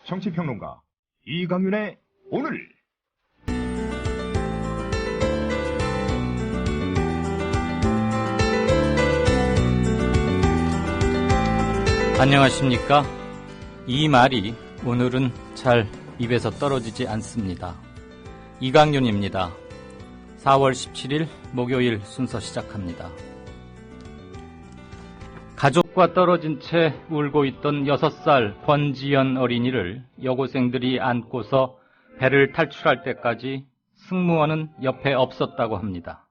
정치평론가 이강윤의 오늘. 안녕하십니까? 이 말이 오늘은 잘 입에서 떨어지지 않습니다. 이강윤입니다. 4월 17일 목요일 순서 시작합니다. 가족과 떨어진 채 울고 있던 6살 권지연 어린이를 여고생들이 안고서 배를 탈출할 때까지 승무원은 옆에 없었다고 합니다.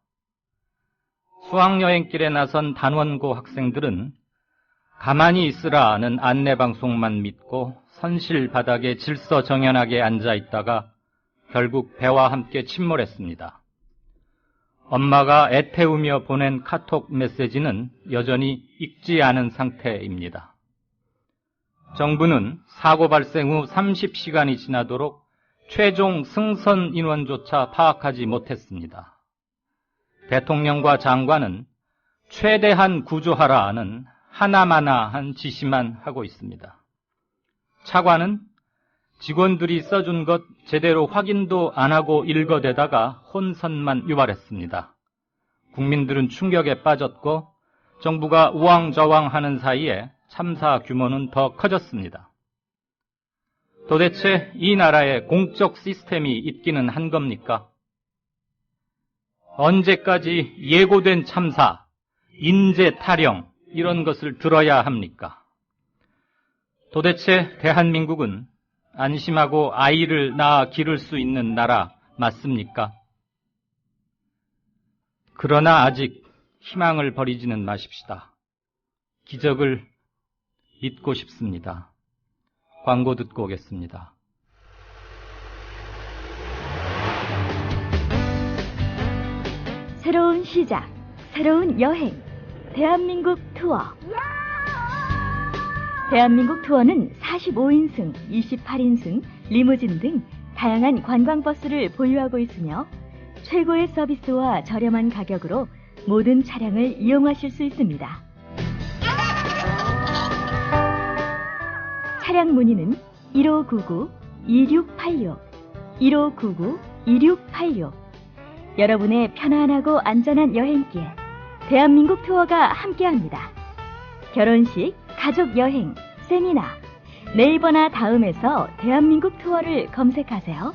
수학여행길에 나선 단원고 학생들은 가만히 있으라는 안내방송만 믿고 선실 바닥에 질서정연하게 앉아있다가 결국 배와 함께 침몰했습니다. 엄마가 애태우며 보낸 카톡 메시지는 여전히 읽지 않은 상태입니다. 정부는 사고 발생 후 30시간이 지나도록 최종 승선 인원조차 파악하지 못했습니다. 대통령과 장관은 최대한 구조하라는 하나마나한 지시만 하고 있습니다. 차관은 직원들이 써준 것 제대로 확인도 안 하고 읽어대다가 혼선만 유발했습니다. 국민들은 충격에 빠졌고 정부가 우왕좌왕하는 사이에 참사 규모는 더 커졌습니다. 도대체 이 나라에 공적 시스템이 있기는 한 겁니까? 언제까지 예고된 참사, 인재 타령 이런 것을 들어야 합니까? 도대체 대한민국은 안심하고 아이를 낳아 기를 수 있는 나라 맞습니까? 그러나 아직 희망을 버리지는 마십시다. 기적을 믿고 싶습니다. 광고 듣고 오겠습니다. 새로운 시작, 새로운 여행, 대한민국 투어. 대한민국 투어는 45인승, 28인승, 리무진 등 다양한 관광버스를 보유하고 있으며 최고의 서비스와 저렴한 가격으로 모든 차량을 이용하실 수 있습니다. 차량 문의는 1599-2686, 1599-2686. 여러분의 편안하고 안전한 여행길, 대한민국 투어가 함께합니다. 결혼식, 가족여행, 세미나, 네이버나 다음에서 대한민국 투어를 검색하세요.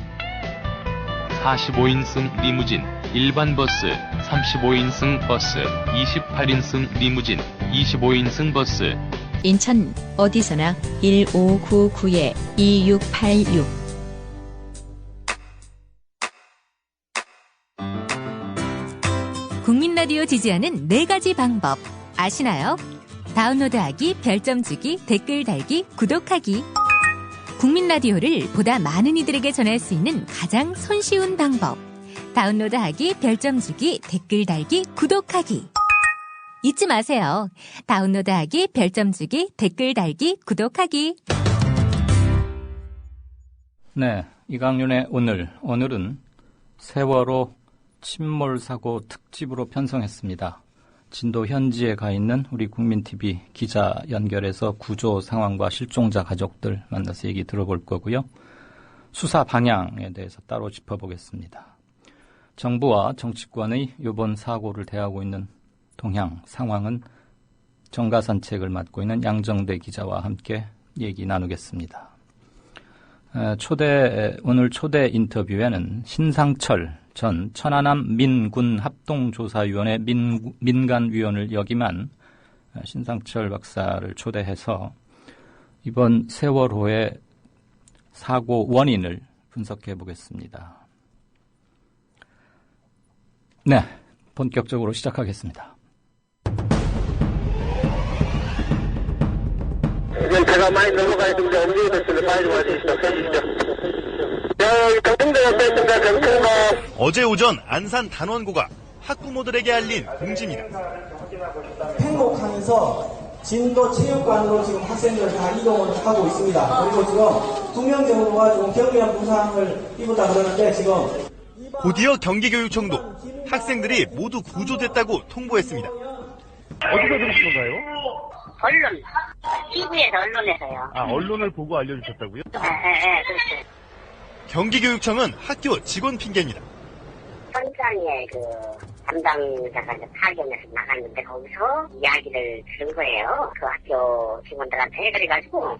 45인승 리무진, 일반 버스, 35인승 버스, 28인승 리무진, 25인승 버스. 인천 어디서나 1599-2686. 국민라디오 지지하는 4가지 방법 아시나요? 다운로드하기, 별점 주기, 댓글 달기, 구독하기. 국민라디오를 보다 많은 이들에게 전할 수 있는 가장 손쉬운 방법. 다운로드하기, 별점 주기, 댓글 달기, 구독하기. 잊지 마세요. 다운로드하기, 별점 주기, 댓글 달기, 구독하기. 네, 이강윤의 오늘은 세월호 침몰 사고 특집으로 편성했습니다. 진도 현지에 가 있는 우리 국민TV 기자 연결해서 구조 상황과 실종자 가족들 만나서 얘기 들어볼 거고요. 수사 방향에 대해서 따로 짚어보겠습니다. 정부와 정치권의 이번 사고를 대하고 있는 동향, 상황은 정가산책을 맡고 있는 양정대 기자와 함께 얘기 나누겠습니다. 오늘 초대 인터뷰에는 신상철 전 천안함 민군합동조사위원회 민간위원을 역임한 신상철 박사를 초대해서 이번 세월호의 사고 원인을 분석해 보겠습니다. 네, 본격적으로 시작하겠습니다. 지금 배가 많이 넘어가 있는데 움직이고 있습니다. 빨리 좀 와주시죠. 해주시죠. 어제 오전 안산 단원고가 학부모들에게 알린 공지입니다. 행복하면서 진도 체육관으로 지금 학생들 다 이동을 하고 있습니다. 그리고 지금 2명 정도가 좀 경미한 부상을 입었다 그러는데 지금 곧이어 경기교육청도 학생들이 모두 구조됐다고 통보했습니다. 어디서 들으신 건가요? 언론, TV에서 언론에서요. 아, 언론을 보고 알려주셨다고요? 네, 그렇죠. 경기교육청은 학교 직원 핑계입니다. 현장에 그 담당자가 이제 파견해서 나갔는데 거기서 이야기를 들은 거예요. 그 학교 직원들한테. 그래가지고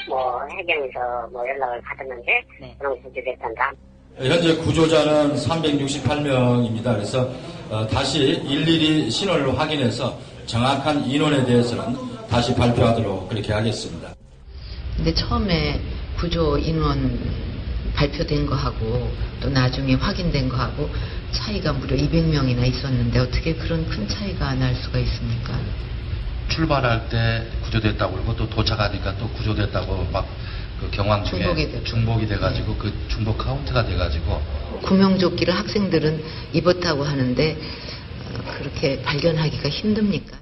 뭐 해경에서 뭐 연락을 받았는데 그런 구조됐단다. 현재 구조자는 368명입니다. 그래서 다시 일일이 신원을 확인해서 정확한 인원에 대해서는 다시 발표하도록 그렇게 하겠습니다. 근데 처음에 구조 인원 발표된 거하고 또 나중에 확인된 거하고 차이가 무려 200명이나 있었는데 어떻게 그런 큰 차이가 날 수가 있습니까? 출발할 때 구조됐다고 그러고 또 도착하니까 또 구조됐다고 막 그 경황 중에 중복이 돼가지고 그 중복 카운트가 돼가지고 구명조끼를 학생들은 입었다고 하는데 그렇게 발견하기가 힘듭니까?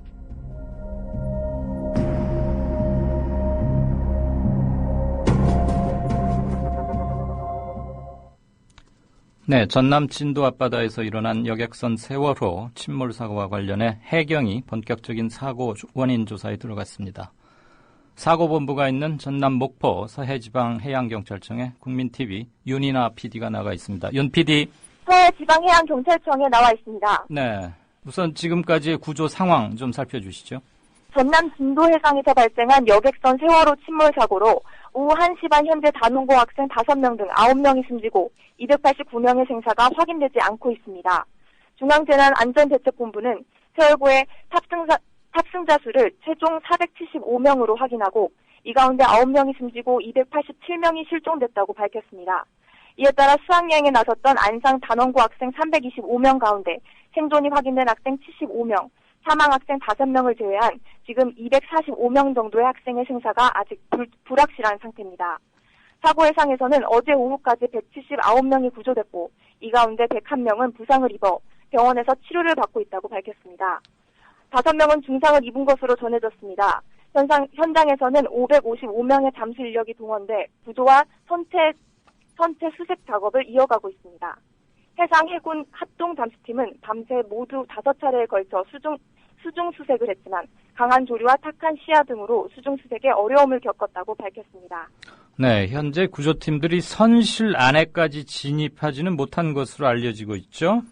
네, 전남 진도 앞바다에서 일어난 여객선 세월호 침몰 사고와 관련해 해경이 본격적인 사고 원인 조사에 들어갔습니다. 사고본부가 있는 전남 목포 서해지방해양경찰청에 국민TV 윤이나 PD가 나가 있습니다. 윤 PD. 서해지방해양경찰청에 나와 있습니다. 네, 우선 지금까지의 구조 상황 좀 살펴주시죠. 전남 진도 해상에서 발생한 여객선 세월호 침몰 사고로 오후 1시 반 현재 단원고 학생 5명 등 9명이 숨지고 289명의 생사가 확인되지 않고 있습니다. 중앙재난안전대책본부는 세월호의 탑승자 수를 최종 475명으로 확인하고 이 가운데 9명이 숨지고 287명이 실종됐다고 밝혔습니다. 이에 따라 수학여행에 나섰던 안상 단원고 학생 325명 가운데 생존이 확인된 학생 75명, 사망 학생 5명을 제외한 지금 245명 정도의 학생의 생사가 아직 불확실한 상태입니다. 사고 해상에서는 어제 오후까지 179명이 구조됐고 이 가운데 101명은 부상을 입어 병원에서 치료를 받고 있다고 밝혔습니다. 5명은 중상을 입은 것으로 전해졌습니다. 현장에서는 555명의 잠수 인력이 동원돼 구조와 선체 수색 작업을 이어가고 있습니다. 해상 해군 합동 잠수팀은 밤새 모두 5차례에 걸쳐 수중 수색을 했지만 강한 조류와 탁한 시야 등으로 수중 수색에 어려움을 겪었다고 밝혔습니다. 네, 현재 구조팀들이 선실 안에까지 진입하지는 못한 것으로 알려지고 있죠?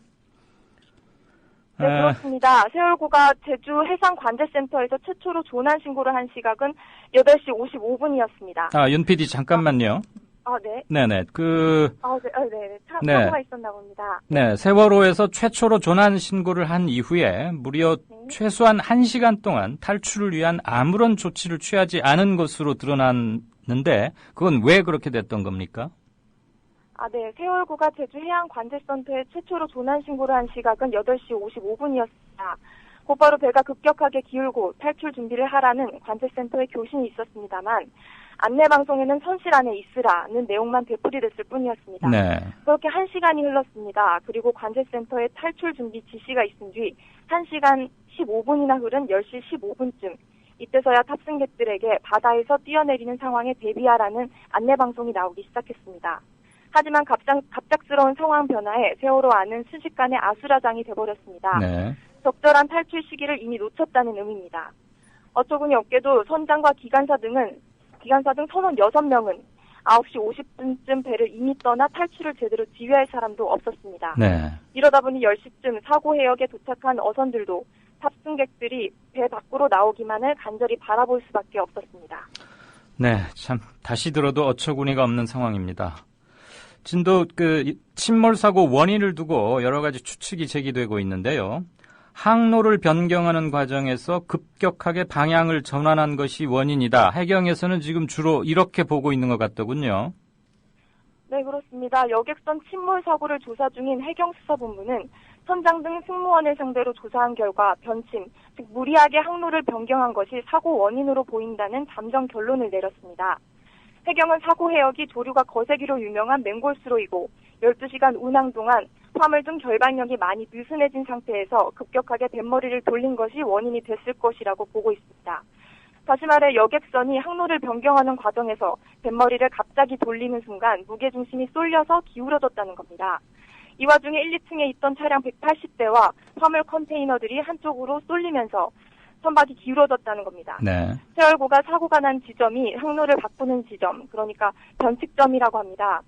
네, 그렇습니다. 세월호가 제주 해상관제센터에서 최초로 조난 신고를 한 시각은 8시 55분이었습니다. 아, 윤 PD 잠깐만요. 아, 네. 네네, 사고가 있었나 봅니다. 네, 세월호에서 최초로 조난 신고를 한 이후에 무려 최소한 1시간 동안 탈출을 위한 아무런 조치를 취하지 않은 것으로 드러났는데 그건 왜 그렇게 됐던 겁니까? 아, 네. 세월호가 제주 해양관제센터에 최초로 조난 신고를 한 시각은 8시 55분이었습니다. 곧바로 배가 급격하게 기울고 탈출 준비를 하라는 관제센터의 교신이 있었습니다만 안내방송에는 선실 안에 있으라는 내용만 되풀이됐을 뿐이었습니다. 네. 그렇게 1시간이 흘렀습니다. 그리고 관제센터에 탈출 준비 지시가 있은 뒤 1시간 15분이나 흐른 10시 15분쯤 이때서야 탑승객들에게 바다에서 뛰어내리는 상황에 대비하라는 안내방송이 나오기 시작했습니다. 하지만 갑작스러운 상황 변화에 세월호 안은 순식간에 아수라장이 돼버렸습니다. 네. 적절한 탈출 시기를 이미 놓쳤다는 의미입니다. 어처구니 없게도 선장과 기관사 등 선원 6명은 9시 50분쯤 배를 이미 떠나 탈출을 제대로 지휘할 사람도 없었습니다. 네. 이러다 보니 10시쯤 사고 해역에 도착한 어선들도 탑승객들이 배 밖으로 나오기만을 간절히 바라볼 수밖에 없었습니다. 네, 참 다시 들어도 어처구니가 없는 상황입니다. 진도 침몰 사고 원인을 두고 여러 가지 추측이 제기되고 있는데요. 항로를 변경하는 과정에서 급격하게 방향을 전환한 것이 원인이다. 해경에서는 지금 주로 이렇게 보고 있는 것 같더군요. 네, 그렇습니다. 여객선 침몰 사고를 조사 중인 해경수사본부는 선장 등 승무원을 상대로 조사한 결과 변침, 즉 무리하게 항로를 변경한 것이 사고 원인으로 보인다는 잠정 결론을 내렸습니다. 해경은 사고 해역이 조류가 거세기로 유명한 맹골수로이고 12시간 운항 동안 화물 등 결방력이 많이 느슨해진 상태에서 급격하게 뱃머리를 돌린 것이 원인이 됐을 것이라고 보고 있습니다. 다시 말해 여객선이 항로를 변경하는 과정에서 뱃머리를 갑자기 돌리는 순간 무게중심이 쏠려서 기울어졌다는 겁니다. 이 와중에 1, 2층에 있던 차량 180대와 화물 컨테이너들이 한쪽으로 쏠리면서 선박이 기울어졌다는 겁니다. 네. 세월호가 사고가 난 지점이 항로를 바꾸는 지점, 그러니까 변칙점이라고 합니다.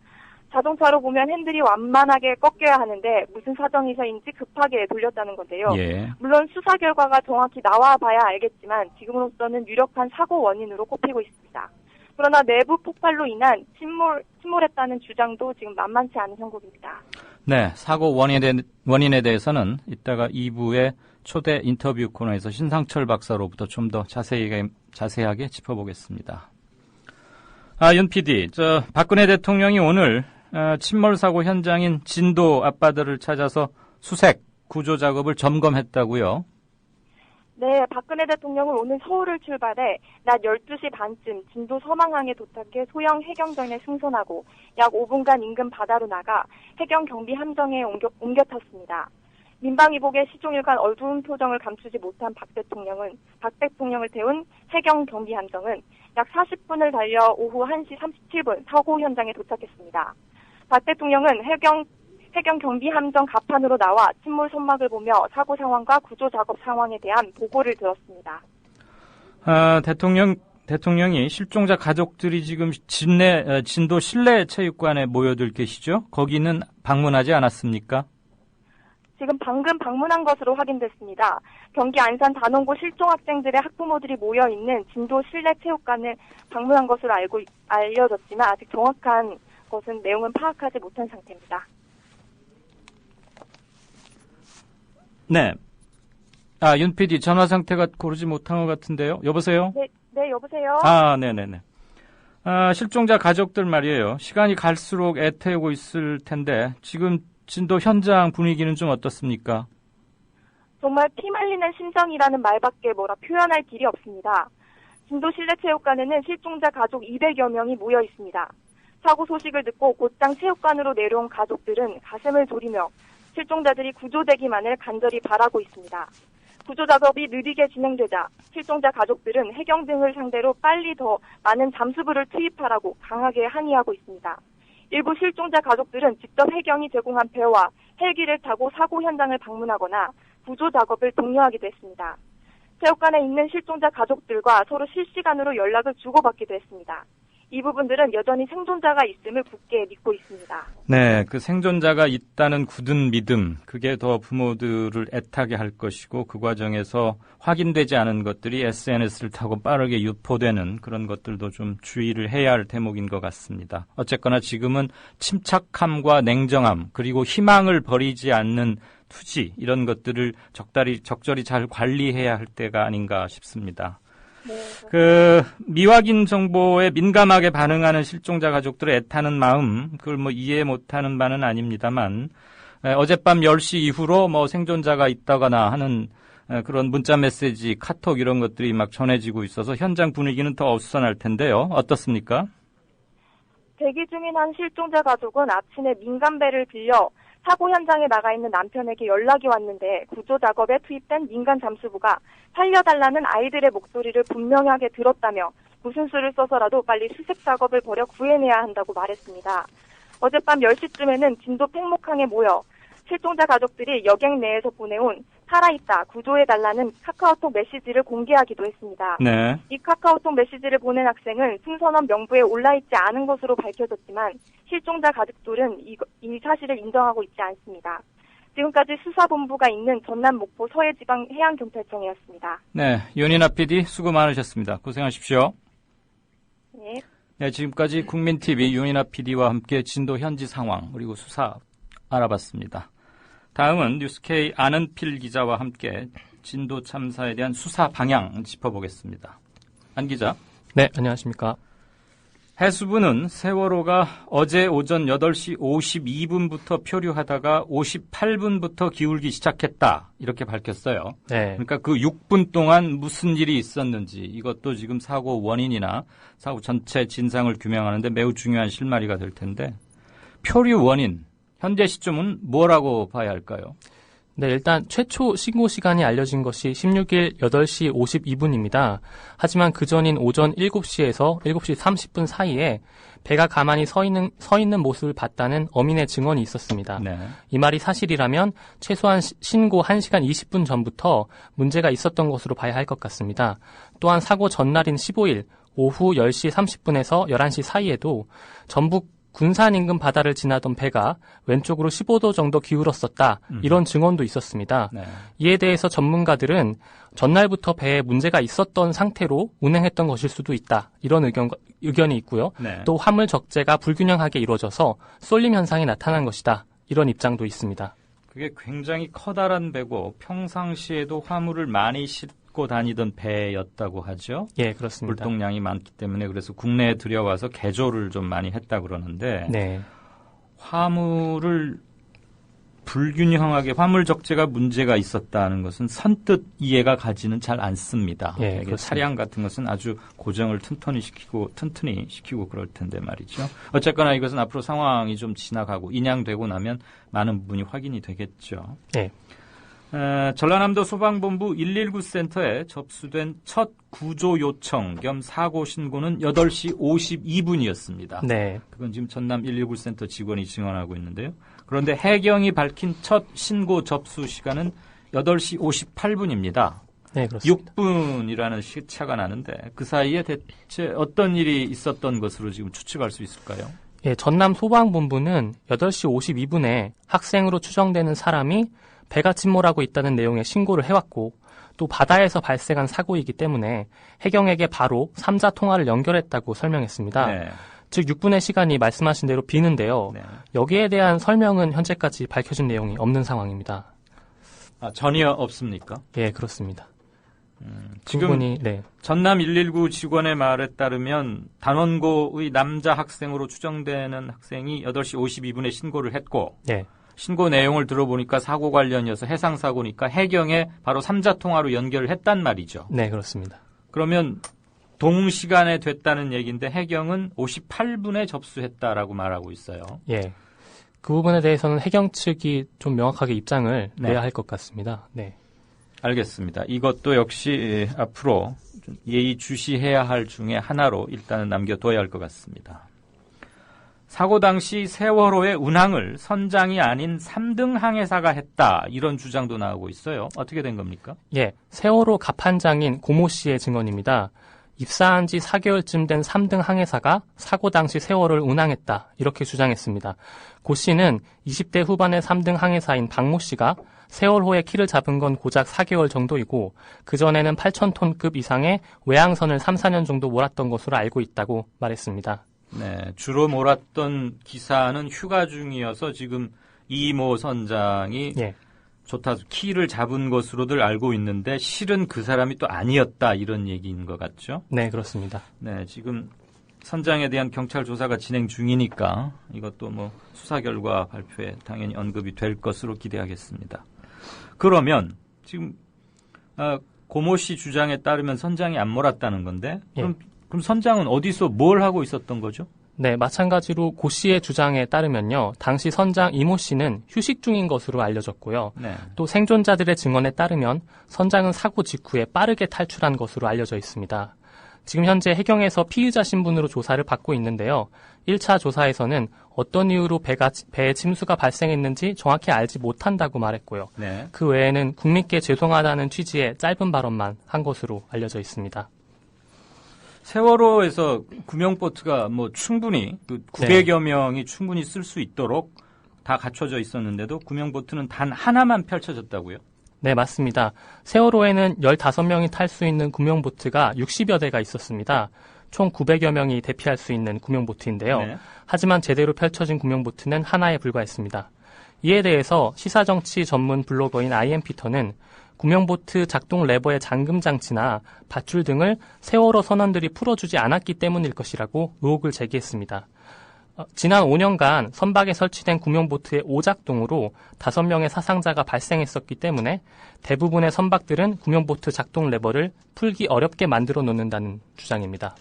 자동차로 보면 핸들이 완만하게 꺾여야 하는데 무슨 사정에서인지 급하게 돌렸다는 건데요. 예. 물론 수사 결과가 정확히 나와봐야 알겠지만 지금으로서는 유력한 사고 원인으로 꼽히고 있습니다. 그러나 내부 폭발로 인한 침몰했다는 주장도 지금 만만치 않은 형국입니다. 네, 사고 원인에 대해서는 이따가 2부의 초대 인터뷰 코너에서 신상철 박사로부터 좀 더 자세하게 짚어보겠습니다. 윤 PD, 박근혜 대통령이 오늘 침몰 사고 현장인 진도 앞바다를 찾아서 수색, 구조 작업을 점검했다고요? 네, 박근혜 대통령은 오늘 서울을 출발해 낮 12시 반쯤 진도 서망항에 도착해 소형 해경전에 승선하고 약 5분간 인근 바다로 나가 해경 경비 함정에 옮겨 탔습니다. 민방위복의 시종일관 어두운 표정을 감추지 못한 박 대통령을 태운 해경 경비 함정은 약 40분을 달려 오후 1시 37분 사고 현장에 도착했습니다. 박 대통령은 해경 경비 함정 갑판으로 나와 침몰 선막을 보며 사고 상황과 구조 작업 상황에 대한 보고를 들었습니다. 대통령이 실종자 가족들이 지금 진도 실내체육관에 모여들 계시죠? 거기는 방문하지 않았습니까? 지금 방금 방문한 것으로 확인됐습니다. 경기 안산 단원고 실종 학생들의 학부모들이 모여있는 진도 실내체육관을 방문한 것으로 알려졌지만 아직 정확한 것은 내용은 파악하지 못한 상태입니다. 네. 윤 PD 전화 상태가 고르지 못한 것 같은데요. 여보세요? 네, 여보세요? 네네네. 실종자 가족들 말이에요. 시간이 갈수록 애태우고 있을 텐데 지금 진도 현장 분위기는 좀 어떻습니까? 정말 피말리는 심정이라는 말밖에 뭐라 표현할 길이 없습니다. 진도 실내체육관에는 실종자 가족 200여 명이 모여 있습니다. 사고 소식을 듣고 곧장 체육관으로 내려온 가족들은 가슴을 졸이며 실종자들이 구조되기만을 간절히 바라고 있습니다. 구조 작업이 느리게 진행되자 실종자 가족들은 해경 등을 상대로 빨리 더 많은 잠수부를 투입하라고 강하게 항의하고 있습니다. 일부 실종자 가족들은 직접 해경이 제공한 배와 헬기를 타고 사고 현장을 방문하거나 구조 작업을 독려하기도 했습니다. 체육관에 있는 실종자 가족들과 서로 실시간으로 연락을 주고받기도 했습니다. 이 부분들은 여전히 생존자가 있음을 굳게 믿고 있습니다. 네, 그 생존자가 있다는 굳은 믿음, 그게 더 부모들을 애타게 할 것이고 그 과정에서 확인되지 않은 것들이 SNS를 타고 빠르게 유포되는 그런 것들도 좀 주의를 해야 할 대목인 것 같습니다. 어쨌거나 지금은 침착함과 냉정함 그리고 희망을 버리지 않는 투지 이런 것들을 적절히 잘 관리해야 할 때가 아닌가 싶습니다. 미확인 정보에 민감하게 반응하는 실종자 가족들의 애타는 마음, 그걸 이해 못하는 바는 아닙니다만, 어젯밤 10시 이후로 생존자가 있다거나 하는 그런 문자 메시지, 카톡 이런 것들이 막 전해지고 있어서 현장 분위기는 더 어수선할 텐데요. 어떻습니까? 대기 중인 한 실종자 가족은 아침에 민간배를 빌려 사고 현장에 나가 있는 남편에게 연락이 왔는데 구조 작업에 투입된 민간 잠수부가 살려달라는 아이들의 목소리를 분명하게 들었다며 무슨 수를 써서라도 빨리 수색 작업을 벌여 구해내야 한다고 말했습니다. 어젯밤 10시쯤에는 진도 팽목항에 모여 실종자 가족들이 여객 내에서 보내온 살아있다, 구조해달라는 카카오톡 메시지를 공개하기도 했습니다. 네. 이 카카오톡 메시지를 보낸 학생은 승선원 명부에 올라있지 않은 것으로 밝혀졌지만 실종자 가족들은 이 사실을 인정하고 있지 않습니다. 지금까지 수사본부가 있는 전남 목포 서해지방해양경찰청이었습니다. 네, 윤이나 PD 수고 많으셨습니다. 고생하십시오. 네. 네, 지금까지 국민TV 윤이나 PD와 함께 진도 현지 상황 그리고 수사 알아봤습니다. 다음은 뉴스K 안은필 기자와 함께 진도 참사에 대한 수사 방향 짚어보겠습니다. 안 기자. 네, 안녕하십니까. 해수부는 세월호가 어제 오전 8시 52분부터 표류하다가 58분부터 기울기 시작했다. 이렇게 밝혔어요. 네. 그러니까 그 6분 동안 무슨 일이 있었는지 이것도 지금 사고 원인이나 사고 전체 진상을 규명하는데 매우 중요한 실마리가 될 텐데 표류 원인. 현재 시점은 뭐라고 봐야 할까요? 네, 일단 최초 신고 시간이 알려진 것이 16일 8시 52분입니다. 하지만 그 전인 오전 7시에서 7시 30분 사이에 배가 가만히 서 있는 모습을 봤다는 어민의 증언이 있었습니다. 네. 이 말이 사실이라면 최소한 신고 1시간 20분 전부터 문제가 있었던 것으로 봐야 할 것 같습니다. 또한 사고 전날인 15일 오후 10시 30분에서 11시 사이에도 전북 군산 인근 바다를 지나던 배가 왼쪽으로 15도 정도 기울었었다. 이런 증언도 있었습니다. 네. 이에 대해서 전문가들은 전날부터 배에 문제가 있었던 상태로 운행했던 것일 수도 있다. 이런 의견이 있고요. 네. 또 화물 적재가 불균형하게 이루어져서 쏠림 현상이 나타난 것이다. 이런 입장도 있습니다. 그게 굉장히 커다란 배고 평상시에도 화물을 많이 싣고 다니던 배였다고 하죠. 예, 그렇습니다. 물동량이 많기 때문에 그래서 국내에 들여와서 개조를 좀 많이 했다 그러는데 네. 화물을 불균형하게 화물 적재가 문제가 있었다는 것은 선뜻 이해가 가지는 잘 않습니다. 예, 이게 차량 같은 것은 아주 고정을 튼튼히 시키고 그럴 텐데 말이죠. 어쨌거나 이것은 앞으로 상황이 좀 지나가고 인양되고 나면 많은 부분이 확인이 되겠죠. 네. 전라남도 소방본부 119 센터에 접수된 첫 구조 요청 겸 사고 신고는 8시 52분이었습니다. 네. 그건 지금 전남 119 센터 직원이 증언하고 있는데요. 그런데 해경이 밝힌 첫 신고 접수 시간은 8시 58분입니다. 네, 그렇습니다. 6분이라는 시차가 나는데 그 사이에 대체 어떤 일이 있었던 것으로 지금 추측할 수 있을까요? 예, 전남 소방본부는 8시 52분에 학생으로 추정되는 사람이 배가 침몰하고 있다는 내용의 신고를 해왔고 또 바다에서 발생한 사고이기 때문에 해경에게 바로 3자 통화를 연결했다고 설명했습니다. 네. 즉 6분의 시간이 말씀하신 대로 비는데요. 네. 여기에 대한 설명은 현재까지 밝혀진 내용이 없는 상황입니다. 전혀 없습니까? 예, 그렇습니다. 지금 부분이, 네. 전남 119 직원의 말에 따르면 단원고의 남자 학생으로 추정되는 학생이 8시 52분에 신고를 했고 네. 신고 내용을 들어보니까 사고 관련이어서 해상사고니까 해경에 바로 3자 통화로 연결을 했단 말이죠. 네, 그렇습니다. 그러면 동시간에 됐다는 얘기인데 해경은 58분에 접수했다라고 말하고 있어요. 예. 그 부분에 대해서는 해경 측이 좀 명확하게 입장을 네. 내야 할 것 같습니다. 네. 알겠습니다. 이것도 역시 앞으로 좀 예의주시해야 할 중에 하나로 일단은 남겨둬야 할 것 같습니다. 사고 당시 세월호의 운항을 선장이 아닌 3등 항해사가 했다. 이런 주장도 나오고 있어요. 어떻게 된 겁니까? 예. 세월호 갑판장인 고모 씨의 증언입니다. 입사한 지 4개월쯤 된 3등 항해사가 사고 당시 세월호를 운항했다. 이렇게 주장했습니다. 고 씨는 20대 후반의 3등 항해사인 박모 씨가 세월호의 키를 잡은 건 고작 4개월 정도이고 그전에는 8,000톤급 이상의 외항선을 3, 4년 정도 몰았던 것으로 알고 있다고 말했습니다. 네, 주로 몰았던 기사는 휴가 중이어서 지금 이모 선장이 예. 좋다 키를 잡은 것으로들 알고 있는데 실은 그 사람이 또 아니었다 이런 얘기인 것 같죠? 네, 그렇습니다. 네, 지금 선장에 대한 경찰 조사가 진행 중이니까 이것도 뭐 수사 결과 발표에 당연히 언급이 될 것으로 기대하겠습니다. 그러면 지금 고모 씨 주장에 따르면 선장이 안 몰았다는 건데 그럼 선장은 어디서 뭘 하고 있었던 거죠? 네, 마찬가지로 고 씨의 주장에 따르면요. 당시 선장 이모 씨는 휴식 중인 것으로 알려졌고요. 네. 또 생존자들의 증언에 따르면 선장은 사고 직후에 빠르게 탈출한 것으로 알려져 있습니다. 지금 현재 해경에서 피의자 신분으로 조사를 받고 있는데요. 1차 조사에서는 어떤 이유로 배에 침수가 발생했는지 정확히 알지 못한다고 말했고요. 네. 그 외에는 국민께 죄송하다는 취지의 짧은 발언만 한 것으로 알려져 있습니다. 세월호에서 구명보트가 뭐 충분히 900여 명이 충분히 쓸 수 있도록 다 갖춰져 있었는데도 구명보트는 단 하나만 펼쳐졌다고요? 네, 맞습니다. 세월호에는 15명이 탈 수 있는 구명보트가 60여 대가 있었습니다. 총 900여 명이 대피할 수 있는 구명보트인데요. 네. 하지만 제대로 펼쳐진 구명보트는 하나에 불과했습니다. 이에 대해서 시사정치 전문 블로거인 IM피터는 구명보트 작동 레버의 잠금 장치나 밧줄 등을 세월호 선원들이 풀어주지 않았기 때문일 것이라고 의혹을 제기했습니다. 지난 5년간 선박에 설치된 구명보트의 오작동으로 5명의 사상자가 발생했었기 때문에 대부분의 선박들은 구명보트 작동 레버를 풀기 어렵게 만들어 놓는다는 주장입니다.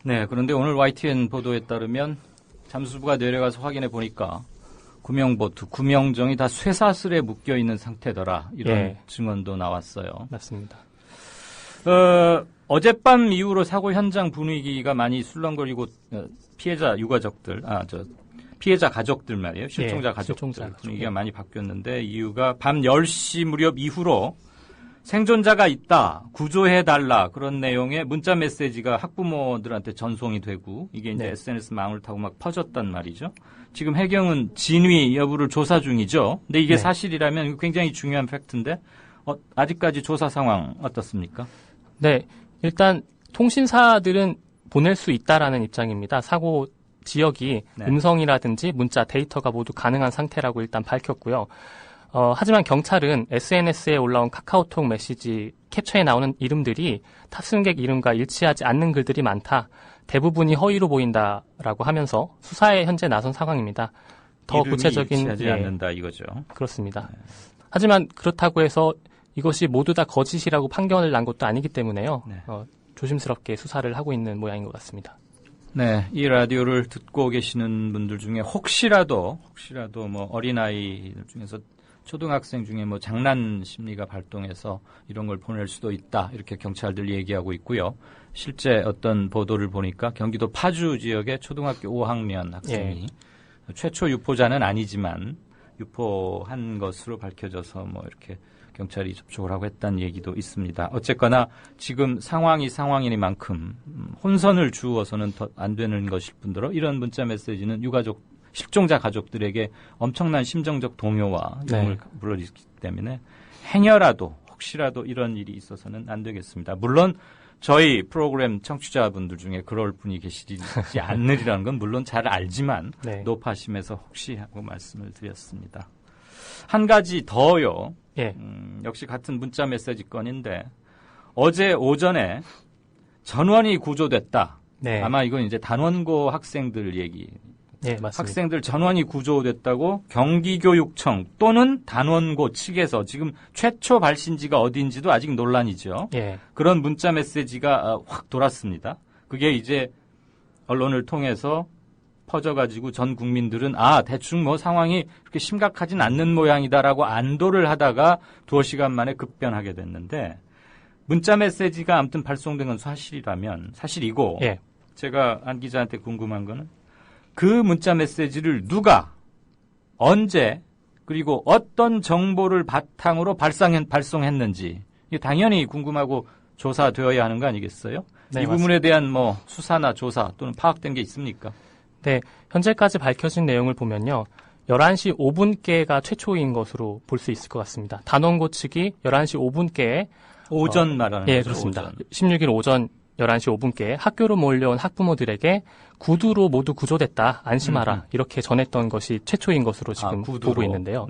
네, 그런데 오늘 YTN 보도에 따르면 잠수부가 내려가서 확인해 보니까 구명보트, 구명정이 다 쇠사슬에 묶여있는 상태더라. 이런 증언도 나왔어요. 맞습니다. 어젯밤 이후로 사고 현장 분위기가 많이 술렁거리고 피해자 유가족들, 피해자 가족들 말이에요. 실종자 가족들 분위기가 많이 바뀌었는데 이유가 밤 10시 무렵 이후로 생존자가 있다, 구조해달라 그런 내용의 문자 메시지가 학부모들한테 전송이 되고 이게 이제 SNS 망을 타고 막 퍼졌단 말이죠. 지금 해경은 진위 여부를 조사 중이죠. 근데 이게 사실이라면 굉장히 중요한 팩트인데 아직까지 조사 상황 어떻습니까? 네, 일단 통신사들은 보낼 수 있다라는 입장입니다. 사고 지역이 음성이라든지 문자, 데이터가 모두 가능한 상태라고 일단 밝혔고요. 하지만 경찰은 SNS에 올라온 카카오톡 메시지 캡처에 나오는 이름들이 탑승객 이름과 일치하지 않는 글들이 많다. 대부분이 허위로 보인다라고 하면서 수사에 현재 나선 상황입니다. 더 구체적인 일치하지 않는다 이거죠. 그렇습니다. 하지만 그렇다고 해서 이것이 모두 다 거짓이라고 판결을 난 것도 아니기 때문에요. 조심스럽게 수사를 하고 있는 모양인 것 같습니다. 네, 이 라디오를 듣고 계시는 분들 중에 혹시라도 뭐 어린아이들 중에서 초등학생 중에 뭐 장난 심리가 발동해서 이런 걸 보낼 수도 있다. 이렇게 경찰들이 얘기하고 있고요. 실제 어떤 보도를 보니까 경기도 파주 지역의 초등학교 5학년 학생이 최초 유포자는 아니지만 유포한 것으로 밝혀져서 뭐 이렇게 경찰이 접촉을 하고 했다는 얘기도 있습니다. 어쨌거나 지금 상황이 상황이니만큼 혼선을 주어서는 더 안 되는 것일 뿐더러 이런 문자 메시지는 유가족 실종자 가족들에게 엄청난 심정적 동요와 이름을 불러일으키기 때문에 행여라도 혹시라도 이런 일이 있어서는 안 되겠습니다. 물론 저희 프로그램 청취자분들 중에 그럴 분이 계시지 않으리라는 건 물론 잘 알지만 노파심에서 혹시 하고 말씀을 드렸습니다. 한 가지 더요. 역시 같은 문자 메시지 건인데 어제 오전에 전원이 구조됐다. 아마 이건 이제 단원고 학생들 얘기. 맞습니다. 학생들 전원이 구조됐다고 경기교육청 또는 단원고 측에서 지금 최초 발신지가 어디인지도 아직 논란이죠. 그런 문자 메시지가 확 돌았습니다. 그게 이제 언론을 통해서 퍼져가지고 전 국민들은 대충 뭐 상황이 그렇게 심각하진 않는 모양이다라고 안도를 하다가 두어 시간 만에 급변하게 됐는데 문자 메시지가 아무튼 발송된 건 사실이고 제가 안 기자한테 궁금한 거는 그 문자 메시지를 누가 언제 그리고 어떤 정보를 바탕으로 발송했는지 이게 당연히 궁금하고 조사되어야 하는 거 아니겠어요? 이 부분에 대한 뭐 수사나 조사 또는 파악된 게 있습니까? 네, 현재까지 밝혀진 내용을 보면요. 11시 5분께가 최초인 것으로 볼 수 있을 것 같습니다. 단원고 측이 11시 5분께에 오전 말하는 거죠? 그렇습니다. 오전. 16일 오전 11시 5분께 학교로 몰려온 학부모들에게 구두로 모두 구조됐다. 안심하라. 이렇게 전했던 것이 최초인 것으로 지금 보고 있는데요.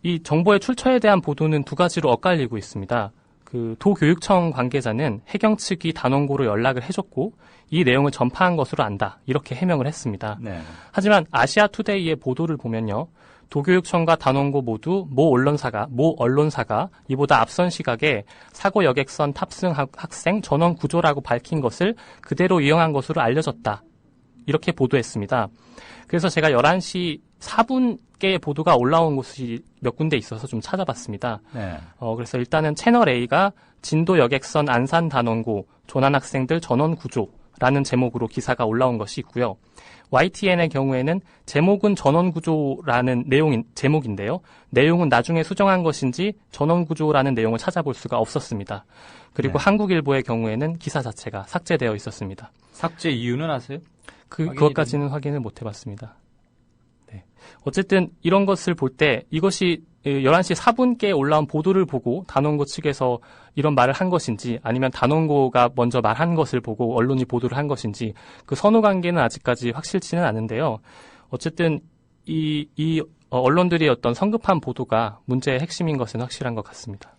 이 정보의 출처에 대한 보도는 두 가지로 엇갈리고 있습니다. 그 도교육청 관계자는 해경 측이 단원고로 연락을 해줬고 이 내용을 전파한 것으로 안다. 이렇게 해명을 했습니다. 하지만 아시아투데이의 보도를 보면요. 도교육청과 단원고 모두 모 언론사가 이보다 앞선 시각에 사고 여객선 탑승 학생 전원 구조라고 밝힌 것을 그대로 이용한 것으로 알려졌다. 이렇게 보도했습니다. 그래서 제가 11시 4분께 보도가 올라온 곳이 몇 군데 있어서 좀 찾아봤습니다. 그래서 일단은 채널A가 진도 여객선 안산 단원고 조난 학생들 전원 구조라는 제목으로 기사가 올라온 것이 있고요. YTN의 경우에는 제목은 전원구조라는 제목인데요. 내용은 나중에 수정한 것인지 전원구조라는 내용을 찾아볼 수가 없었습니다. 그리고 한국일보의 경우에는 기사 자체가 삭제되어 있었습니다. 삭제 이유는 아세요? 그것까지는 확인을 못 해봤습니다. 어쨌든 이런 것을 볼 때 이것이 11시 4분께 올라온 보도를 보고 단원고 측에서 이런 말을 한 것인지 아니면 단원고가 먼저 말한 것을 보고 언론이 보도를 한 것인지 그 선후 관계는 아직까지 확실치는 않은데요. 어쨌든 이 언론들의 어떤 성급한 보도가 문제의 핵심인 것은 확실한 것 같습니다.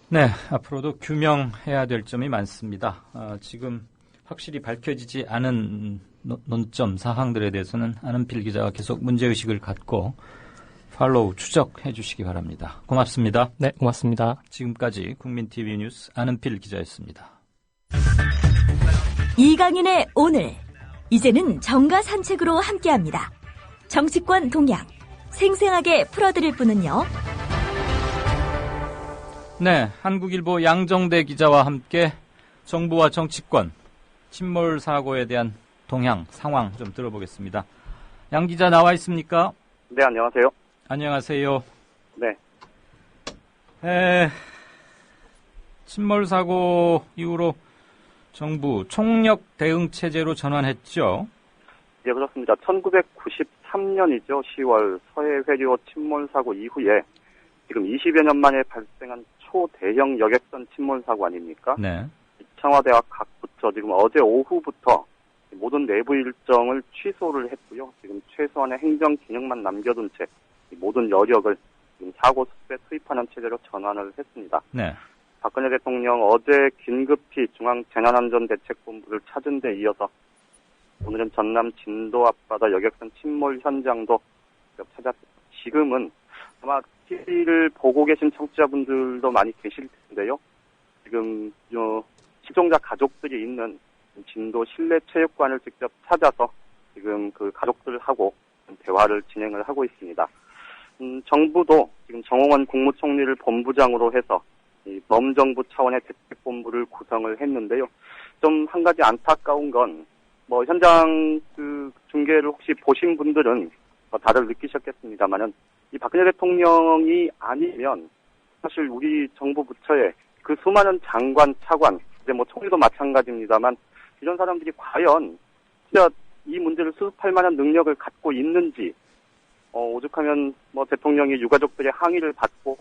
네, 앞으로도 규명해야 될 점이 많습니다. 지금 확실히 밝혀지지 않은 논점 사항들에 대해서는 안은필 기자가 계속 문제의식을 갖고 팔로우 추적해 주시기 바랍니다. 고맙습니다. 네, 고맙습니다. 지금까지 국민TV 뉴스 안은필 기자였습니다. 이강윤의 오늘 이제는 정가 산책으로 함께합니다. 정치권 동향 생생하게 풀어드릴 분은요. 네, 한국일보 양정대 기자와 함께 정부와 정치권, 침몰 사고에 대한 동향, 상황 좀 들어보겠습니다. 양 기자 나와 있습니까? 네, 안녕하세요. 안녕하세요. 네. 침몰 사고 이후로 정부 총력 대응 체제로 전환했죠? 예, 그렇습니다. 1993년이죠. 10월 서해 회류 침몰 사고 이후에 지금 20여 년 만에 발생한 초대형 여객선 침몰 사고 아닙니까? 네. 청와대와 각 부처 지금 어제 오후부터 모든 내부 일정을 취소를 했고요. 지금 최소한의 행정 기능만 남겨둔 채 모든 여력을 지금 사고 수습에 투입하는 체제로 전환을 했습니다. 네. 박근혜 대통령 어제 긴급히 중앙재난안전대책본부를 찾은 데 이어서 오늘은 전남 진도 앞바다 여객선 침몰 현장도 찾았습니다. 지금은 아마 TV를 보고 계신 청취자분들도 많이 계실 텐데요. 지금 실종자 가족들이 있는 진도 실내체육관을 직접 찾아서 지금 그 가족들하고 대화를 진행을 하고 있습니다. 정부도 지금 정홍원 국무총리를 본부장으로 해서 이 범정부 차원의 대책본부를 구성을 했는데요. 좀 한 가지 안타까운 건 현장 그 중계를 혹시 보신 분들은 다들 느끼셨겠습니다만은 이 박근혜 대통령이 아니면 사실 우리 정부 부처에 그 수많은 장관, 차관, 이제 총리도 마찬가지입니다만 이런 사람들이 과연 진짜 이 문제를 수습할 만한 능력을 갖고 있는지 오죽하면 대통령이 유가족들의 항의를 받고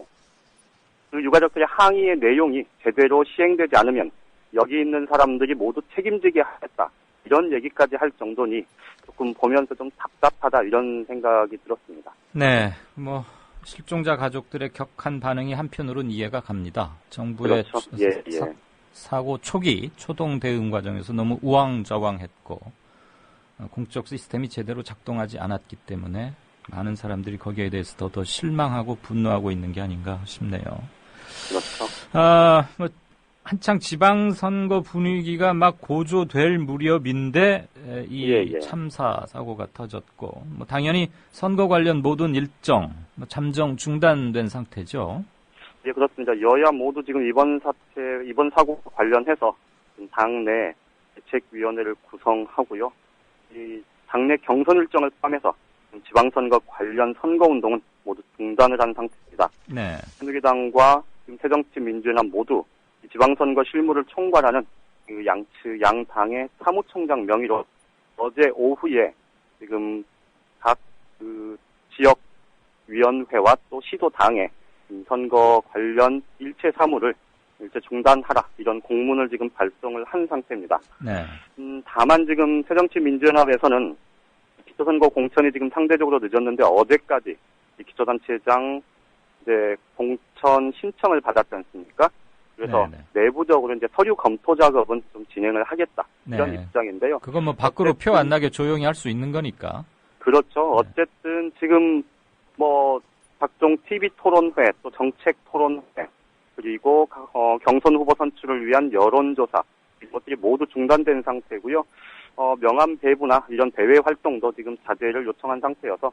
그 유가족들의 항의의 내용이 제대로 시행되지 않으면 여기 있는 사람들이 모두 책임지게 하겠다. 이런 얘기까지 할 정도니 조금 보면서 좀 답답하다 이런 생각이 들었습니다. 네, 실종자 가족들의 격한 반응이 한편으로는 이해가 갑니다. 정부의 그렇죠. 예. 사고 초기 초동 대응 과정에서 너무 우왕좌왕했고 공적 시스템이 제대로 작동하지 않았기 때문에 많은 사람들이 거기에 대해서 더 실망하고 분노하고 있는 게 아닌가 싶네요. 그렇죠. 한창 지방선거 분위기가 막 고조될 무렵인데 이 참사 사고가 터졌고 당연히 선거 관련 모든 일정 잠정 중단된 상태죠. 예, 그렇습니다. 여야 모두 지금 이번 사고 관련해서 당내 대책위원회를 구성하고요. 이 당내 경선 일정을 포함해서 지방선거 관련 선거운동은 모두 중단을 한 상태입니다. 네. 새누리당과 지금 새정치민주연합 모두 지방선거 실무를 총괄하는 그 양 당의 사무총장 명의로 어제 오후에 지금 각 그 지역 위원회와 또 시도 당에 선거 관련 일체 사무를 일체 중단하라 이런 공문을 지금 발송을 한 상태입니다. 네. 다만 지금 새정치민주연합에서는 기초선거 공천이 지금 상대적으로 늦었는데 어제까지 이 기초단체장 이제 공천 신청을 받았지 않습니까? 그래서 내부적으로 이제 서류 검토 작업은 좀 진행을 하겠다 이런 입장인데요. 그건 밖으로 표 안 나게 조용히 할 수 있는 거니까. 그렇죠. 어쨌든 지금 각종 TV 토론회 또 정책 토론회 그리고 경선 후보 선출을 위한 여론조사 이것들이 모두 중단된 상태고요. 명함 배부나 이런 대외 활동도 지금 자제를 요청한 상태여서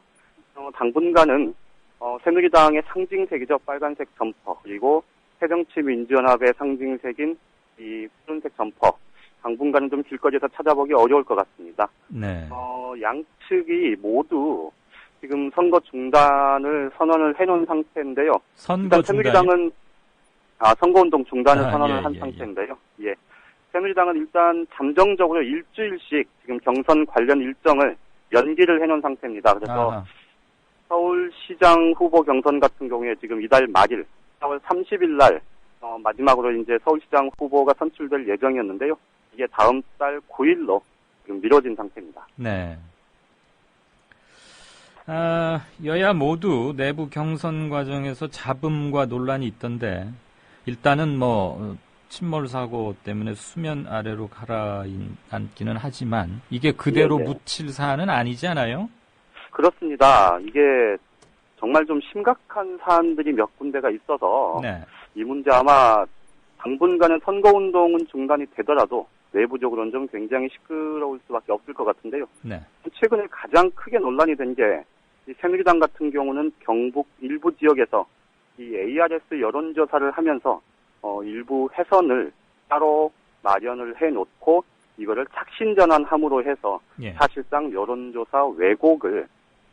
당분간은 새누리당의 상징색이죠. 빨간색 점퍼 그리고 새정치민주연합의 상징색인 이 푸른색 점퍼 당분간은 좀 길거리에서 찾아보기 어려울 것 같습니다. 네. 양측이 모두 지금 선거 중단을 선언을 해놓은 상태인데요. 선거 새누리당은 선거운동 중단을 선언을 한 상태인데요. 예. 새누리당은 일단 잠정적으로 일주일씩 지금 경선 관련 일정을 연기를 해놓은 상태입니다. 그래서 서울시장 후보 경선 같은 경우에 지금 이달 말일 4월 30일 날 마지막으로 이제 서울시장 후보가 선출될 예정이었는데요. 이게 다음 달 9일로 지금 미뤄진 상태입니다. 네. 여야 모두 내부 경선 과정에서 잡음과 논란이 있던데 일단은 침몰 사고 때문에 수면 아래로 가라앉기는 하지만 이게 그대로 묻힐 사안은 아니잖아요? 그렇습니다. 이게 정말 좀 심각한 사안들이 몇 군데가 있어서 이 문제 아마 당분간은 선거운동은 중단이 되더라도 내부적으로는 좀 굉장히 시끄러울 수밖에 없을 것 같은데요. 네. 최근에 가장 크게 논란이 된 게 새누리당 같은 경우는 경북 일부 지역에서 이 ARS 여론조사를 하면서 일부 해선을 따로 마련을 해놓고 이거를 착신전환함으로 해서 예. 사실상 여론조사 왜곡을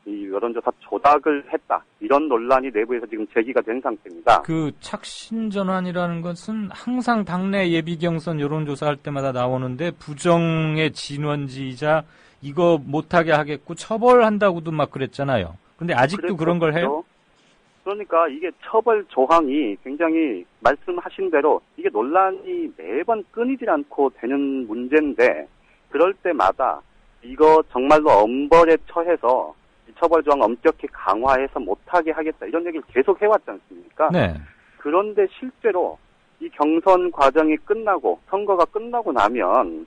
이 여론조사 조작을 했다. 이런 논란이 내부에서 지금 제기가 된 상태입니다. 그 착신전환이라는 것은 항상 당내 예비경선 여론조사할 때마다 나오는데 부정의 진원지이자 이거 못하게 하겠고 처벌한다고도 막 그랬잖아요. 근데 아직도 그런 걸 해요? 그러니까 이게 처벌 조항이 굉장히 말씀하신 대로 이게 논란이 매번 끊이질 않고 되는 문제인데 그럴 때마다 이거 정말로 엄벌에 처해서 처벌 조항 엄격히 강화해서 못하게 하겠다 이런 얘기를 계속 해왔지 않습니까? 네. 그런데 실제로 이 경선 과정이 끝나고 선거가 끝나고 나면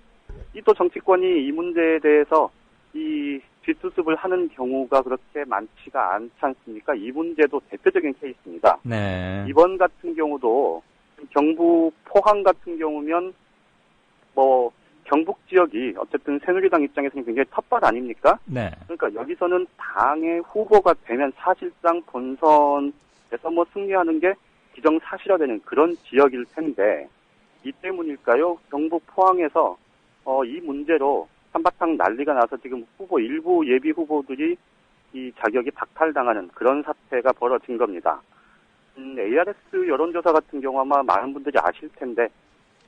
이 또 정치권이 이 문제에 대해서 이 뒷수습을 하는 경우가 그렇게 많지가 않지 않습니까? 이 문제도 대표적인 케이스입니다. 네. 이번 같은 경우도 경북 포항 같은 경우면 뭐 경북 지역이 어쨌든 새누리당 입장에서는 굉장히 텃밭 아닙니까? 네. 그러니까 여기서는 당의 후보가 되면 사실상 본선에서 뭐 승리하는 게 기정사실화되는 그런 지역일 텐데 이 때문일까요? 경북 포항에서 이 문제로 한바탕 난리가 나서 지금 일부 예비 후보들이 이 자격이 박탈당하는 그런 사태가 벌어진 겁니다. ARS 여론조사 같은 경우 아마 많은 분들이 아실 텐데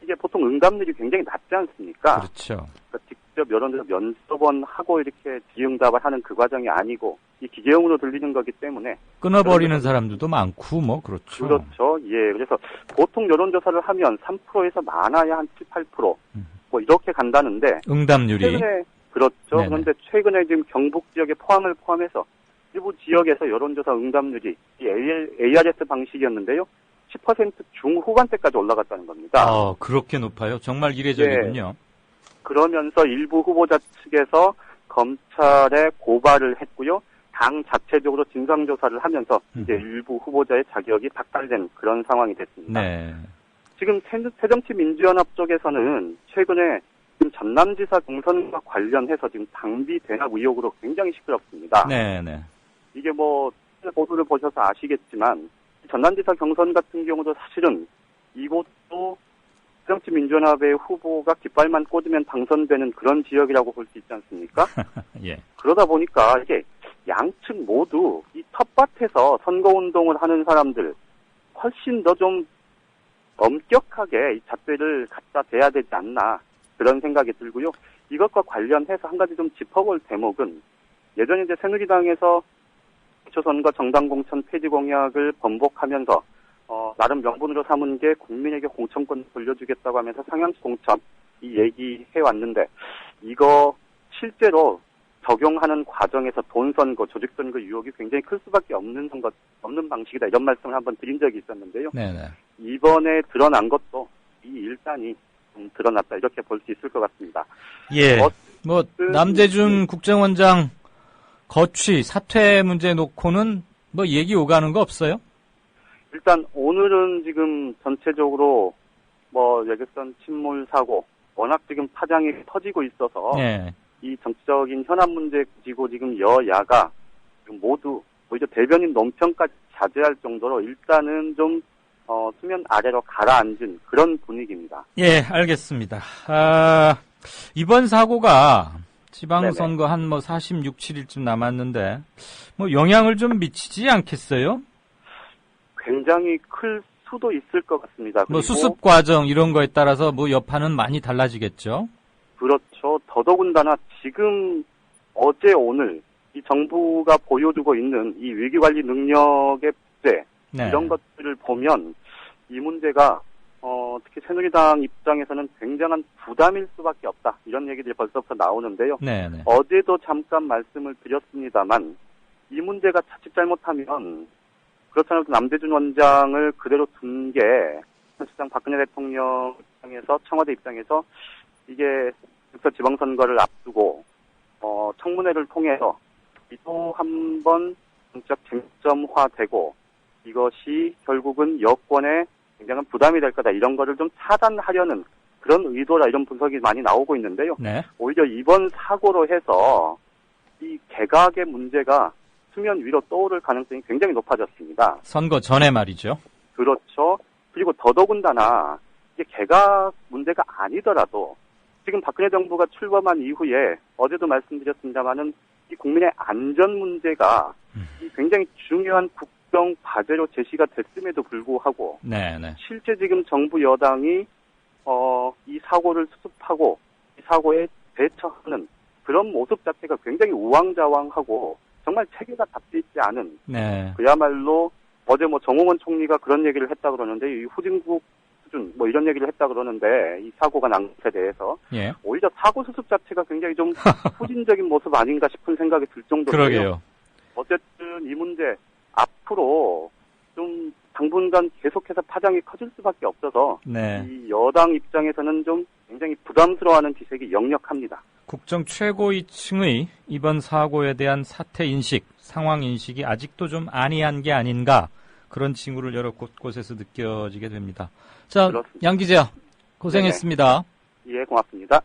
이게 보통 응답률이 굉장히 낮지 않습니까? 그렇죠. 그러니까 직접 여론조사 면접원 하고 이렇게 지응답을 하는 그 과정이 아니고 이 기계음으로 들리는 거기 때문에 끊어버리는 사람들도 많고 뭐 그렇죠. 그렇죠. 예. 그래서 보통 여론조사를 하면 3%에서 많아야 한 7, 8% 뭐 이렇게 간다는데 응답률이 최근에 그렇죠. 네네. 그런데 최근에 지금 경북 지역의 포항을 포함해서 일부 지역에서 여론조사 응답률이 이 ARS 방식이었는데요. 10% 중후반대까지 올라갔다는 겁니다. 그렇게 높아요? 정말 이례적이군요. 네. 그러면서 일부 후보자 측에서 검찰에 고발을 했고요. 당 자체적으로 진상조사를 하면서 이제 일부 후보자의 자격이 박탈된 그런 상황이 됐습니다. 네. 지금 새정치민주연합 쪽에서는 최근에 지금 전남지사 경선과 관련해서 지금 당비 대납 의혹으로 굉장히 시끄럽습니다. 네. 이게 뭐 보도를 보셔서 아시겠지만 전남지사 경선 같은 경우도 사실은 이곳도 새정치민주연합의 후보가 깃발만 꽂으면 당선되는 그런 지역이라고 볼 수 있지 않습니까? 예. 그러다 보니까 이게 양측 모두 이 텃밭에서 선거운동을 하는 사람들 훨씬 더 좀 엄격하게 이 잣대를 갖다 대야 되지 않나 그런 생각이 들고요. 이것과 관련해서 한 가지 좀 짚어볼 대목은 예전에 이제 새누리당에서 기초선거 정당공천 폐지 공약을 번복하면서 나름 명분으로 삼은 게 국민에게 공천권 돌려주겠다고 하면서 상향 공천 이 얘기해 왔는데 이거 실제로 적용하는 과정에서 돈선거, 조직선거 유혹이 굉장히 클 수밖에 없는 방식이다 이런 말씀을 한번 드린 적이 있었는데요. 네네. 이번에 드러난 것도 이 일단이 드러났다 이렇게 볼 수 있을 것 같습니다. 예. 남재준 국정원장 거취 사퇴 문제 놓고는 뭐 얘기 오가는 거 없어요? 일단 오늘은 지금 전체적으로 뭐 여객선 침몰 사고 워낙 지금 파장이 터지고 있어서 네. 이 정치적인 현안 문제 가지고 지금 여야가 지금 모두 오히려 대변인 논평까지 자제할 정도로 일단은 좀 수면 아래로 가라앉은 그런 분위기입니다. 예, 알겠습니다. 이번 사고가 지방선거 한 46, 7일쯤 남았는데 뭐 영향을 좀 미치지 않겠어요? 굉장히 클 수도 있을 것 같습니다. 뭐 수습 과정 이런 거에 따라서 뭐 여파는 많이 달라지겠죠? 그렇죠. 더더군다나 지금 어제 오늘 이 정부가 보여주고 있는 이 위기관리 능력의 부재 이런 것들을 보면 이 문제가 특히 새누리당 입장에서는 굉장한 부담일 수밖에 없다. 이런 얘기들이 벌써부터 나오는데요. 네네. 어제도 잠깐 말씀을 드렸습니다만 이 문제가 자칫 잘못하면 그렇잖아요. 남재준 원장을 그대로 둔 게 사실상 박근혜 대통령 입장에서 청와대 입장에서 이게 지방선거를 앞두고 청문회를 통해서 또 한 번 정책 쟁점화되고 이것이 결국은 여권에 굉장한 부담이 될 거다. 이런 거를 좀 차단하려는 그런 의도라 이런 분석이 많이 나오고 있는데요. 네. 오히려 이번 사고로 해서 이 개각의 문제가 수면 위로 떠오를 가능성이 굉장히 높아졌습니다. 선거 전에 말이죠. 그렇죠. 그리고 더더군다나 이게 개각 문제가 아니더라도 지금 박근혜 정부가 출범한 이후에 어제도 말씀드렸습니다마는 이 국민의 안전 문제가 이 굉장히 중요한 국정 과제로 제시가 됐음에도 불구하고 네네. 실제 지금 정부 여당이 이 사고를 수습하고 이 사고에 대처하는 그런 모습 자체가 굉장히 우왕좌왕하고 정말 체계가 잡혀 있지 않은 네. 그야말로 어제 정홍원 총리가 그런 얘기를 했다 그러는데 이 후진국 수준 이런 얘기를 했다 그러는데 이 사고가 난 것에 대해서 예. 오히려 사고 수습 자체가 굉장히 좀 후진적인 모습 아닌가 싶은 생각이 들 정도로요. 그러게요. 어쨌든 이 문제 앞으로 좀 당분간 계속해서 파장이 커질 수밖에 없어서 네. 이 여당 입장에서는 좀 굉장히 부담스러워하는 기색이 역력합니다. 국정 최고위층의 이번 사고에 대한 사태 인식, 상황 인식이 아직도 좀 안이한 게 아닌가 그런 징후를 여러 곳곳에서 느껴지게 됩니다. 자, 그렇습니다. 양 기자 고생했습니다. 네네. 예, 고맙습니다.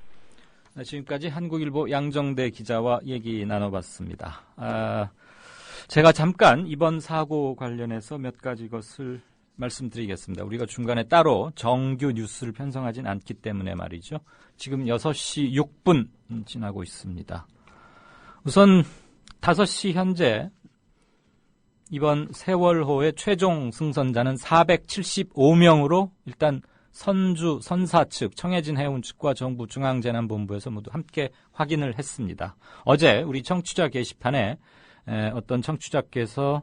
지금까지 한국일보 양정대 기자와 얘기 나눠봤습니다. 제가 잠깐 이번 사고 관련해서 몇 가지 것을 말씀드리겠습니다. 우리가 중간에 따로 정규 뉴스를 편성하진 않기 때문에 말이죠. 지금 6시 6분 지나고 있습니다. 우선 5시 현재 이번 세월호의 최종 승선자는 475명으로 일단 선사 측, 청해진 해운 측과 정부 중앙재난본부에서 모두 함께 확인을 했습니다. 어제 우리 청취자 게시판에 어떤 청취자께서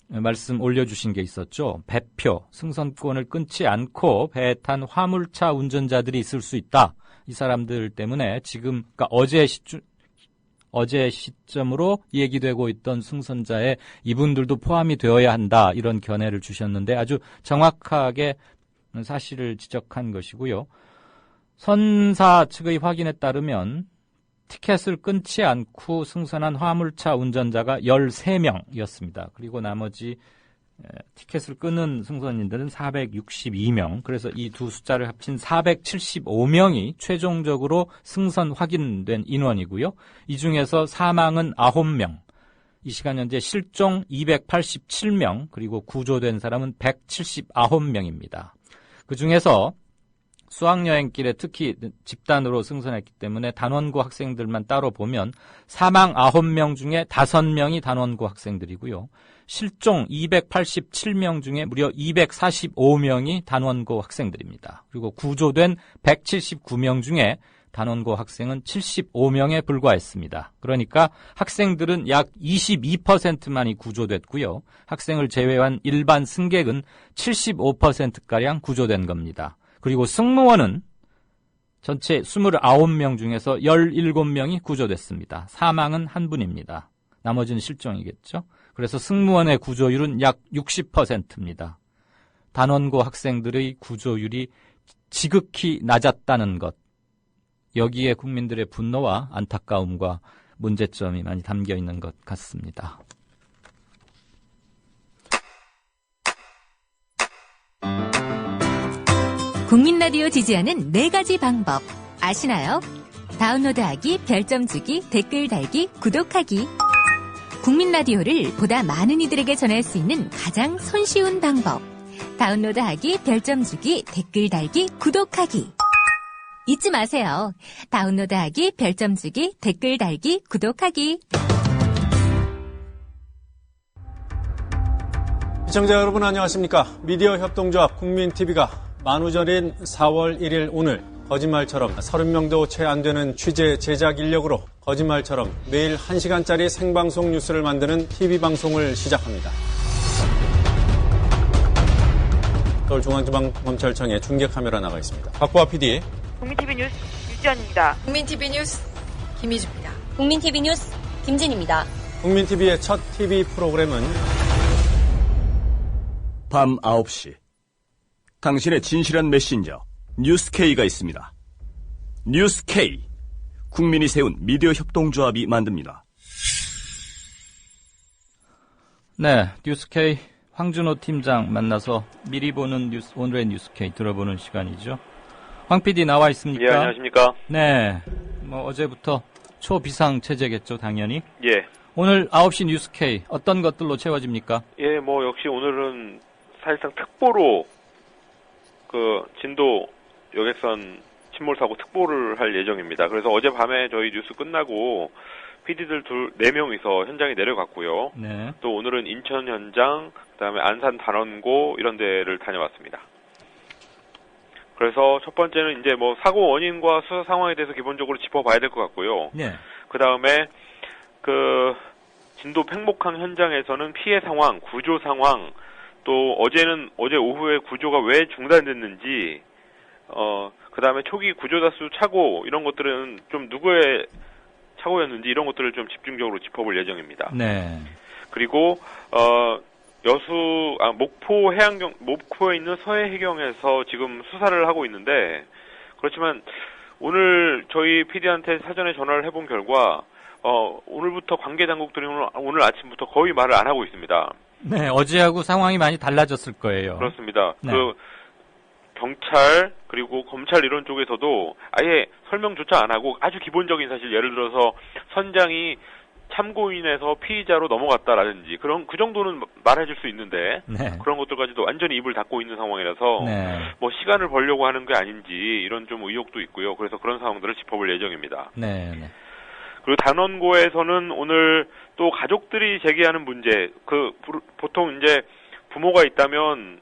말씀 올려주신 게 있었죠. 배표, 승선권을 끊지 않고 배에 탄 화물차 운전자들이 있을 수 있다. 이 사람들 때문에 지금, 그러니까 어제 시점으로 얘기되고 있던 승선자에 이분들도 포함이 되어야 한다. 이런 견해를 주셨는데 아주 정확하게 사실을 지적한 것이고요. 선사 측의 확인에 따르면 티켓을 끊지 않고 승선한 화물차 운전자가 13명이었습니다. 그리고 나머지 티켓을 끊은 승선인들은 462명. 그래서 이 두 숫자를 합친 475명이 최종적으로 승선 확인된 인원이고요. 이 중에서 사망은 9명. 이 시간 현재 실종 287명, 그리고 구조된 사람은 179명입니다. 그중에서 수학여행길에 특히 집단으로 승선했기 때문에 단원고 학생들만 따로 보면 사망 9명 중에 5명이 단원고 학생들이고요. 실종 287명 중에 무려 245명이 단원고 학생들입니다. 그리고 구조된 179명 중에 단원고 학생은 75명에 불과했습니다. 그러니까 학생들은 약 22%만이 구조됐고요. 학생을 제외한 일반 승객은 75%가량 구조된 겁니다. 그리고 승무원은 전체 29명 중에서 17명이 구조됐습니다. 사망은 한 분입니다. 나머지는 실종이겠죠. 그래서 승무원의 구조율은 약 60%입니다. 단원고 학생들의 구조율이 지극히 낮았다는 것. 여기에 국민들의 분노와 안타까움과 문제점이 많이 담겨 있는 것 같습니다. 국민 라디오 지지하는 4가지 방법 아시나요? 다운로드하기, 별점 주기, 댓글 달기, 구독하기. 국민 라디오를 보다 많은 이들에게 전할 수 있는 가장 손쉬운 방법. 다운로드하기, 별점 주기, 댓글 달기, 구독하기. 잊지 마세요. 다운로드하기, 별점 주기, 댓글 달기, 구독하기. 시청자 여러분 안녕하십니까? 미디어 협동조합 국민TV가 만우절인 4월 1일 오늘 거짓말처럼 30명도 채 안 되는 취재 제작 인력으로 거짓말처럼 매일 1시간짜리 생방송 뉴스를 만드는 TV방송을 시작합니다. 서울중앙지방검찰청에 중계카메라 나가 있습니다. 박보아 PD. 국민TV 뉴스 유지연입니다. 국민TV 뉴스 김희주입니다. 국민TV 뉴스 김진입니다. 국민TV의 첫 TV 프로그램은 밤 9시 당신의 진실한 메신저 뉴스K가 있습니다. 뉴스K, 국민이 세운 미디어 협동조합이 만듭니다. 네, 뉴스K 황준호 팀장 만나서 미리 보는 뉴스, 오늘의 뉴스K 들어보는 시간이죠. 황 PD 나와 있습니까? 예, 안녕하십니까? 네. 어제부터 초비상 체제겠죠, 당연히. 예. 오늘 9시 뉴스K 어떤 것들로 채워집니까? 예, 역시 오늘은 사실상 특보로 진도 여객선 침몰 사고 특보를 할 예정입니다. 그래서 어젯밤에 저희 뉴스 끝나고 PD들 4명이서 현장에 내려갔고요. 네. 또 오늘은 인천 현장, 그다음에 안산 단원고 이런 데를 다녀왔습니다. 그래서 첫 번째는 이제 사고 원인과 수사 상황에 대해서 기본적으로 짚어봐야 될 것 같고요. 네. 그다음에 진도 팽목항 현장에서는 피해 상황, 구조 상황, 또 어제 오후에 구조가 왜 중단됐는지, 그다음에 초기 구조다수 착오 이런 것들은 좀 누구의 착오였는지 이런 것들을 좀 집중적으로 짚어볼 예정입니다. 네. 그리고 목포에 있는 서해해경에서 지금 수사를 하고 있는데, 그렇지만 오늘 저희 PD한테 사전에 전화를 해본 결과 오늘부터 관계 당국들이 오늘 아침부터 거의 말을 안 하고 있습니다. 네, 어제하고 상황이 많이 달라졌을 거예요. 그렇습니다. 네. 경찰 그리고 검찰 이런 쪽에서도 아예 설명조차 안 하고 아주 기본적인 사실, 예를 들어서 선장이 참고인에서 피의자로 넘어갔다라든지 그 정도는 말해줄 수 있는데, 네. 그런 것들까지도 완전히 입을 닫고 있는 상황이라서 네. 시간을 벌려고 하는 게 아닌지 이런 좀 의혹도 있고요. 그래서 그런 상황들을 짚어볼 예정입니다. 네. 네. 그리고 단원고에서는 오늘 또 가족들이 제기하는 문제, 보통 이제 부모가 있다면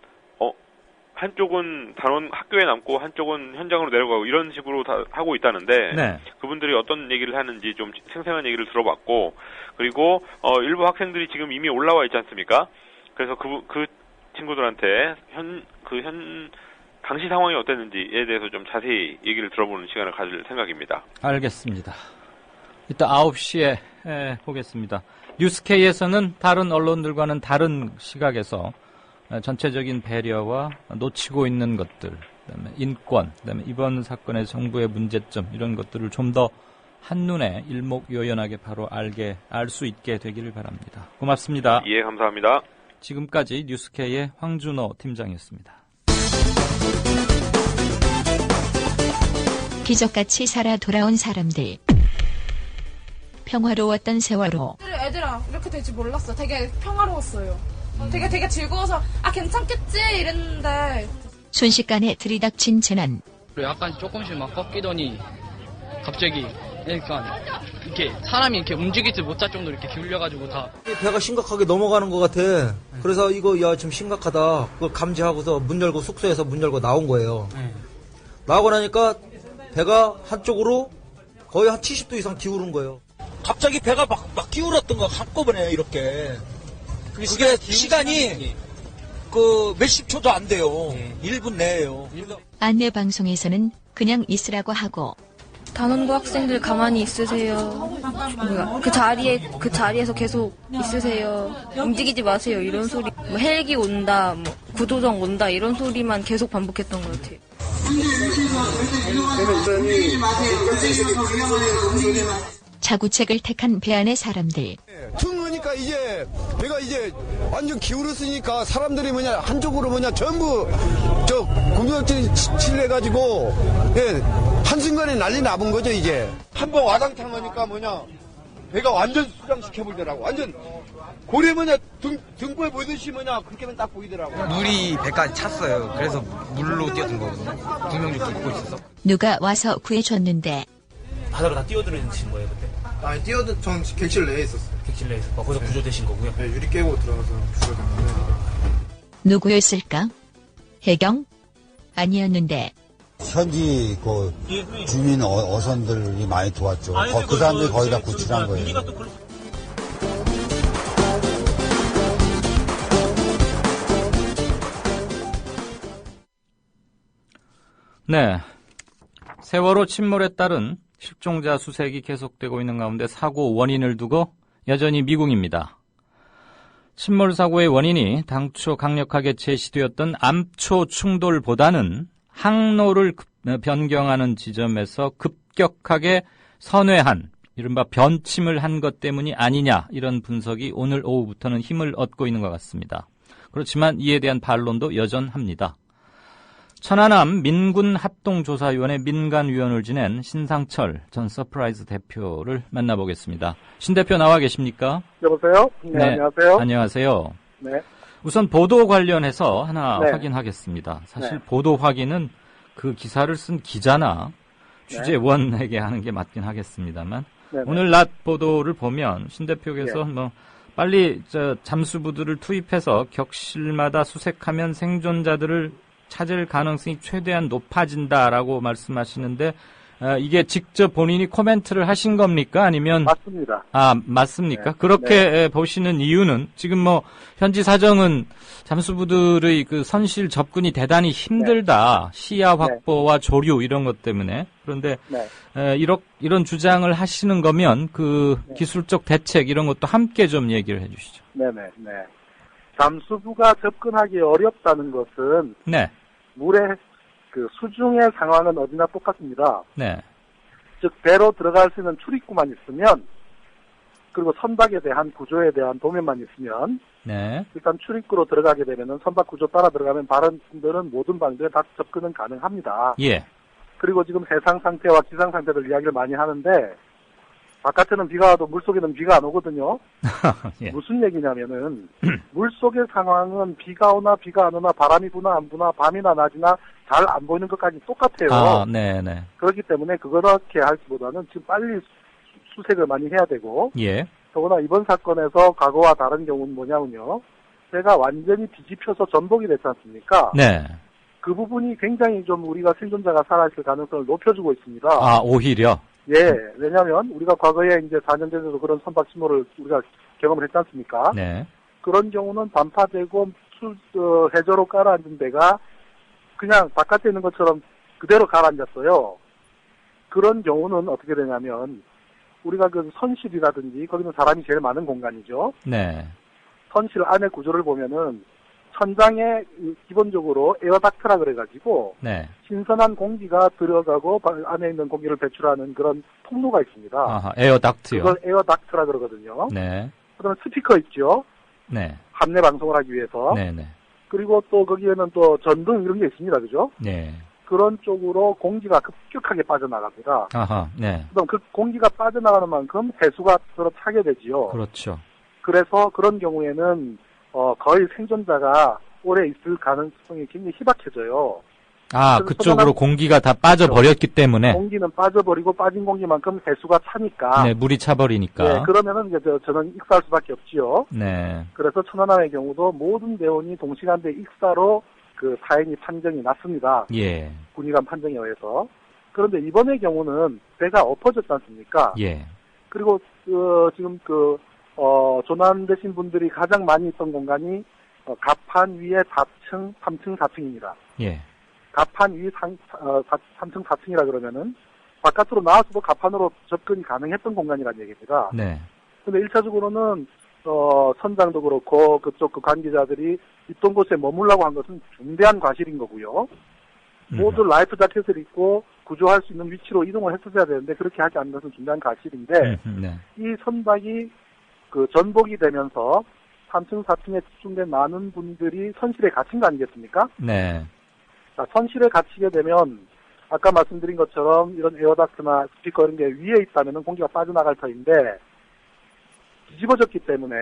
한쪽은 학교에 남고 한쪽은 현장으로 내려가고 이런 식으로 다 하고 있다는데, 네. 그분들이 어떤 얘기를 하는지 좀 생생한 얘기를 들어봤고, 그리고 일부 학생들이 지금 이미 올라와 있지 않습니까? 그래서 그 친구들한테 당시 상황이 어땠는지에 대해서 좀 자세히 얘기를 들어보는 시간을 가질 생각입니다. 알겠습니다. 이따 9시에 보겠습니다. 뉴스K에서는 다른 언론들과는 다른 시각에서 전체적인 배려와 놓치고 있는 것들, 그다음에 인권, 그다음에 이번 사건의 정부의 문제점, 이런 것들을 좀 더 한눈에 일목요연하게 바로 알 수 있게 되기를 바랍니다. 고맙습니다. 예, 감사합니다. 지금까지 뉴스K의 황준호 팀장이었습니다. 기적같이 살아 돌아온 사람들. 평화로웠던 세월호. 애들아, 이렇게 될지 몰랐어. 되게 평화로웠어요. 되게 즐거워서 괜찮겠지 이랬는데, 순식간에 들이닥친 재난. 약간 조금씩 막 꺾이더니 갑자기 그러니까 이렇게 사람이 이렇게 움직이지 못할 정도로 이렇게 기울여가지고 다 배가 심각하게 넘어가는 것 같아. 그래서 이거 좀 심각하다. 그걸 감지하고서 숙소에서 문 열고 나온 거예요. 나오고 나니까 배가 한쪽으로 거의 한 70도 이상 기울은 거예요. 갑자기 배가 막 기울었던 거 한꺼번에 이렇게. 그게 시간이 몇십 초도 안 돼요. 1분 내에요. 안내 방송에서는 그냥 있으라고 하고. 단원고 학생들 가만히 있으세요. 그 자리에서 계속 있으세요. 움직이지 마세요. 이런 소리. 헬기 온다, 구조정 온다, 이런 소리만 계속 반복했던 것 같아요. 자구책을 택한 배 안의 사람들. 퉁으니까 배가 완전 기울었으니까 사람들이 한쪽으로 전부 구명질 칠해가지고 한순간에 난리 나본 거죠. 이제 한번 와당탕 하니까 배가 완전 수장시켜버리더라고. 완전 고래 등보에 보이듯이 그렇게만 딱 보이더라고. 물이 배까지 찼어요. 그래서 물로 뛰어든 거거든요. 구명조끼 입고 있어서. 누가 와서 구해줬는데. 바다로 다 뛰어들으신 거예요 그때? 아니 전 객실 내에 있었어요. 객실 내에 있었고 거기서 구조되신 거고요? 네, 유리 깨고 들어가서 구조됐는데. 누구였을까? 해경? 아니었는데. 현지 주민 어선들이 많이 도왔죠. 그 사람들이 거의 다 구출한 거예요. 네. 세월호 침몰에 따른 실종자 수색이 계속되고 있는 가운데 사고 원인을 두고 여전히 미궁입니다. 침몰 사고의 원인이 당초 강력하게 제시되었던 암초 충돌보다는 항로를 변경하는 지점에서 급격하게 선회한, 이른바 변침을 한 것 때문이 아니냐, 이런 분석이 오늘 오후부터는 힘을 얻고 있는 것 같습니다. 그렇지만 이에 대한 반론도 여전합니다. 천안함 민군합동조사위원회 민간위원을 지낸 신상철 전 서프라이즈 대표를 만나보겠습니다. 신 대표 나와 계십니까? 여보세요? 네, 안녕하세요. 안녕하세요. 네. 우선 보도 관련해서 하나 네. 확인하겠습니다. 사실 네. 보도 확인은 그 기사를 쓴 기자나 취재원에게 하는 게 맞긴 하겠습니다만 네네. 오늘 낮 보도를 보면 신 대표께서 네. 빨리 잠수부들을 투입해서 격실마다 수색하면 생존자들을 찾을 가능성이 최대한 높아진다라고 말씀하시는데 이게 직접 본인이 코멘트를 하신 겁니까? 아니면 맞습니다. 맞습니까? 네. 그렇게 보시는 이유는 지금 현지 사정은 잠수부들의 그 선실 접근이 대단히 힘들다. 시야 확보와 조류 이런 것 때문에. 그런데 이런 주장을 하시는 거면 그 기술적 대책 이런 것도 함께 좀 얘기를 해 주시죠. 네네. 잠수부가 접근하기 어렵다는 것은 물의 그 수중의 상황은 어디나 똑같습니다. 네. 즉 배로 들어갈 수 있는 출입구만 있으면 그리고 선박에 대한 구조에 대한 도면만 있으면 일단 출입구로 들어가게 되면은 선박 구조 따라 들어가면 다른 분들은 모든 방들에 다 접근은 가능합니다. 예. 그리고 지금 해상 상태와 기상 상태들 이야기를 많이 하는데 바깥에는 비가 와도 물속에는 비가 안 오거든요. 예. 무슨 얘기냐면은 물속의 상황은 비가 오나 비가 안 오나 바람이 부나 안 부나 밤이나 낮이나 잘 안 보이는 것까지 똑같아요. 네네. 그렇기 때문에 그렇게 할지보다는 지금 빨리 수색을 많이 해야 되고 더구나 이번 사건에서 과거와 다른 경우는 뭐냐면요. 배가 완전히 뒤집혀서 전복이 됐지 않습니까? 네. 그 부분이 굉장히 좀 우리가 생존자가 살아있을 가능성을 높여주고 있습니다. 오히려? 예, 왜냐하면 우리가 과거에 이제 4년 전에도 그런 선박 침몰을 우리가 경험을 했지 않습니까? 네. 그런 경우는 반파되고 해저로 깔아앉은 배가 그냥 바깥에 있는 것처럼 그대로 가라앉았어요. 그런 경우는 어떻게 되냐면 우리가 그 선실이라든지 거기는 사람이 제일 많은 공간이죠. 네. 선실 안의 구조를 보면은 천장에 기본적으로 에어닥트라 그래가지고 신선한 공기가 들어가고 안에 있는 공기를 배출하는 그런 통로가 있습니다. 에어닥트요. 그걸 에어닥트라 그러거든요. 네. 그다음에 스피커 있죠. 네. 함내 방송을 하기 위해서. 네네. 그리고 또 거기에는 또 전등 이런 게 있습니다, 그죠? 네. 그런 쪽으로 공기가 급격하게 빠져나갑니다. 네. 그럼 그 공기가 빠져나가는 만큼 해수가 서로 차게 되지요. 그렇죠. 그래서 그런 경우에는 거의 생존자가 오래 있을 가능성이 굉장히 희박해져요. 그쪽으로 공기가 다 빠져버렸기 때문에. 공기는 빠져버리고 빠진 공기만큼 해수가 차니까. 네, 물이 차버리니까. 네, 그러면은 이제 저는 익사할 수밖에 없지요. 네. 그래서 천안함의 경우도 모든 대원이 동시간대 익사로 그 사행이 판정이 났습니다. 예. 군의관 판정에 의해서. 그런데 이번의 경우는 배가 엎어졌지 않습니까? 예. 그리고 지금 조난되신 분들이 가장 많이 있던 공간이 갑판 위에 4층, 3층, 4층입니다. 예. 갑판 위 3층, 4층이라 그러면은 바깥으로 나와서도 갑판으로 접근이 가능했던 공간이라는 얘기입니다. 네. 근데 1차적으로는 선장도 그렇고 그쪽 그 관계자들이 있던 곳에 머물라고 한 것은 중대한 과실인 거고요. 모두 라이프 자켓을 입고 구조할 수 있는 위치로 이동을 했어야 되는데 그렇게 하지 않은 것은 중대한 과실인데 이 선박이 그 전복이 되면서 3층, 4층에 집중된 많은 분들이 선실에 갇힌 거 아니겠습니까? 네. 자, 선실에 갇히게 되면 아까 말씀드린 것처럼 이런 에어닥트나 스피커 이런 게 위에 있다면 공기가 빠져나갈 터인데 뒤집어졌기 때문에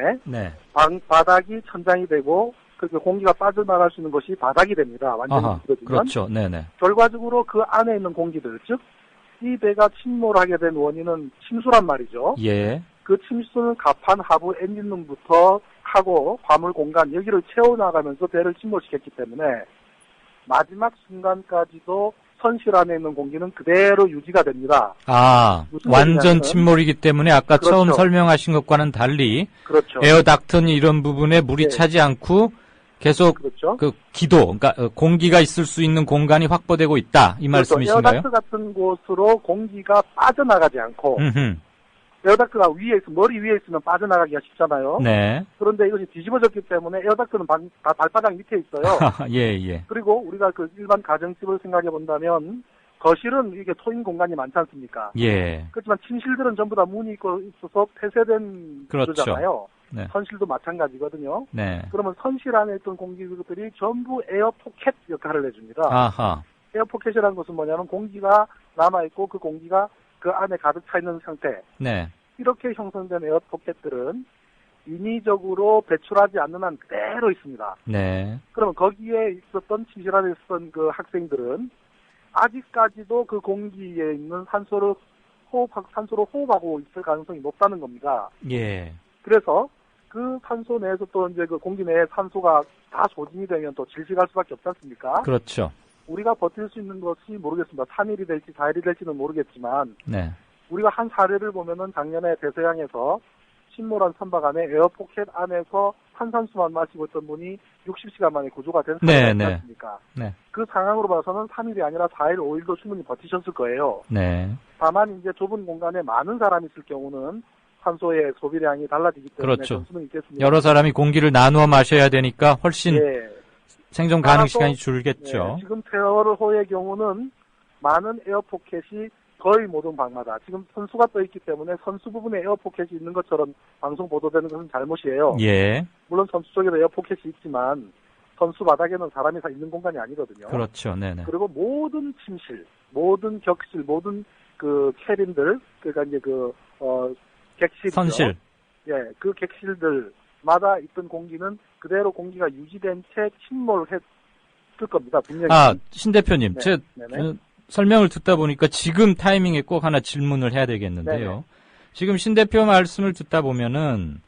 바닥이 천장이 되고 그 공기가 빠져나갈 수 있는 것이 바닥이 됩니다. 완전히 뒤집어지면. 그렇죠. 네네. 결과적으로 그 안에 있는 공기들, 즉 이 배가 침몰하게 된 원인은 침수란 말이죠. 예. 그 침수는 갑판 하부 엔진룸부터 하고 화물 공간 여기를 채워나가면서 배를 침몰시켰기 때문에 마지막 순간까지도 선실 안에 있는 공기는 그대로 유지가 됩니다. 완전 침몰이기 때문에 아까 처음 설명하신 것과는 달리 에어닥트니 이런 부분에 물이 차지 않고 계속 그 기도, 그러니까 공기가 있을 수 있는 공간이 확보되고 있다 이 말씀이신가요? 에어닥트 같은 곳으로 공기가 빠져나가지 않고 에어닥트가 위에 있으면 머리 위에 있으면 빠져나가기가 쉽잖아요. 네. 그런데 이것이 뒤집어졌기 때문에 에어닥트는 다 발바닥 밑에 있어요. 예. 그리고 우리가 그 일반 가정집을 생각해 본다면 거실은 이게 토인 공간이 많지 않습니까? 예. 그렇지만 침실들은 전부 다 문이 있어서 폐쇄된 구조잖아요. 네. 선실도 마찬가지거든요. 네. 그러면 선실 안에 있던 공기들이 전부 에어포켓 역할을 해줍니다. 아하. 에어포켓이라는 것은 뭐냐면 공기가 남아있고 그 공기가 그 안에 가득 차 있는 상태. 네. 이렇게 형성된 에어포켓들은 인위적으로 배출하지 않는 한 그대로 있습니다. 네. 그러면 거기에 있었던 침실안에 있었던 그 학생들은 아직까지도 그 공기에 있는 산소로 호흡하고 있을 가능성이 높다는 겁니다. 예. 그래서 그 산소 내에서 또 이제 그 공기 내에 산소가 다 소진이 되면 또 질식할 수밖에 없지 않습니까? 그렇죠. 우리가 버틸 수 있는 것이 모르겠습니다. 3일이 될지 4일이 될지는 모르겠지만 네. 우리가 한 사례를 보면은 작년에 대서양에서 침몰한 선박 안에 에어포켓 안에서 탄산수만 마시고 있던 분이 60시간 만에 구조가 된 사례가 있지 않습니까? 네. 그 상황으로 봐서는 3일이 아니라 4일, 5일도 충분히 버티셨을 거예요. 네. 다만 이제 좁은 공간에 많은 사람이 있을 경우는 산소의 소비량이 달라지기 때문에 그렇죠. 수는 있겠습니다. 여러 사람이 공기를 나누어 마셔야 되니까 훨씬 예. 생존 가능 시간이 줄겠죠. 예, 지금 세월호의 경우는 많은 에어포켓이 거의 모든 방마다 지금 선수가 떠 있기 때문에 선수 부분에 에어포켓이 있는 것처럼 방송 보도되는 것은 잘못이에요. 예. 물론 선수 쪽에도 에어포켓이 있지만 선수 바닥에는 사람이 다 있는 공간이 아니거든요. 그렇죠. 네네. 그리고 모든 침실, 모든 격실, 모든 그 캐빈들, 그러니까 이제 객실, 선실. 예, 그 객실들마다 있던 공기는 그대로 공기가 유지된 채 침몰했을 겁니다. 분명히. 신 대표님, 네. 설명을 듣다 보니까 지금 타이밍에 꼭 하나 질문을 해야 되겠는데요. 네네. 지금 신 대표 말씀을 듣다 보면은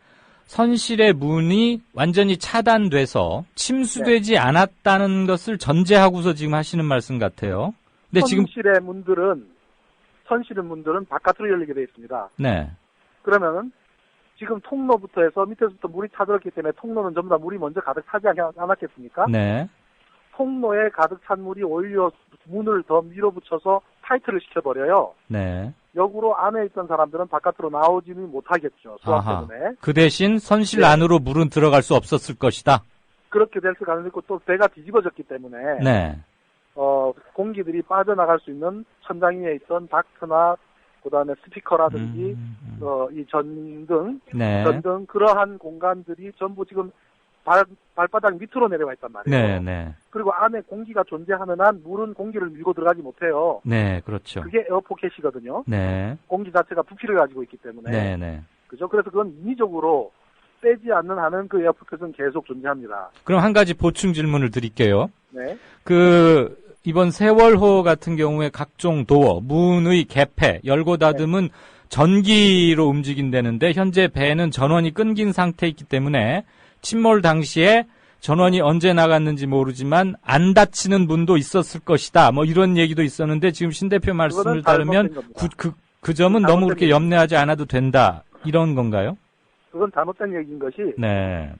선실의 문이 완전히 차단돼서 침수되지 않았다는 것을 전제하고서 지금 하시는 말씀 같아요. 근데 선실의 문들은 바깥으로 열리게 되어 있습니다. 네. 그러면은 지금 통로부터 해서 밑에서부터 물이 차들었기 때문에 통로는 전부 다 물이 먼저 가득 차지 않았겠습니까? 네. 통로에 가득 찬 물이 오히려 문을 더 밀어붙여서 타이트를 시켜버려요. 네. 역으로 안에 있던 사람들은 바깥으로 나오지는 못하겠죠. 수압 때문에. 그 대신 선실 안으로 물은 들어갈 수 없었을 것이다. 그렇게 될 가능성이 있고 또 배가 뒤집어졌기 때문에 네. 공기들이 빠져나갈 수 있는 천장 위에 있던 닥트나 그다음에 스피커라든지 이 전등, 네. 전등 그러한 공간들이 전부 지금 발바닥 밑으로 내려와 있단 말이에요. 네, 네. 그리고 안에 공기가 존재하는 한 물은 공기를 밀고 들어가지 못해요. 네, 그렇죠. 그게 에어포켓이거든요. 네. 공기 자체가 부피를 가지고 있기 때문에. 네, 네. 그죠? 그래서 그건 인위적으로 빼지 않는 한은 그 에어포켓은 계속 존재합니다. 그럼 한 가지 보충 질문을 드릴게요. 네. 이번 세월호 같은 경우에 각종 도어, 문의 개폐, 열고 닫음은 전기로 움직인다는데 현재 배는 전원이 끊긴 상태이기 때문에 침몰 당시에 전원이 언제 나갔는지 모르지만 안 닫히는 문도 있었을 것이다. 뭐 이런 얘기도 있었는데 지금 신 대표 말씀을 따르면 그 점은 너무 그렇게 염려하지 않아도 된다. 이런 건가요? 그건 잘못된 얘기인 것이 네.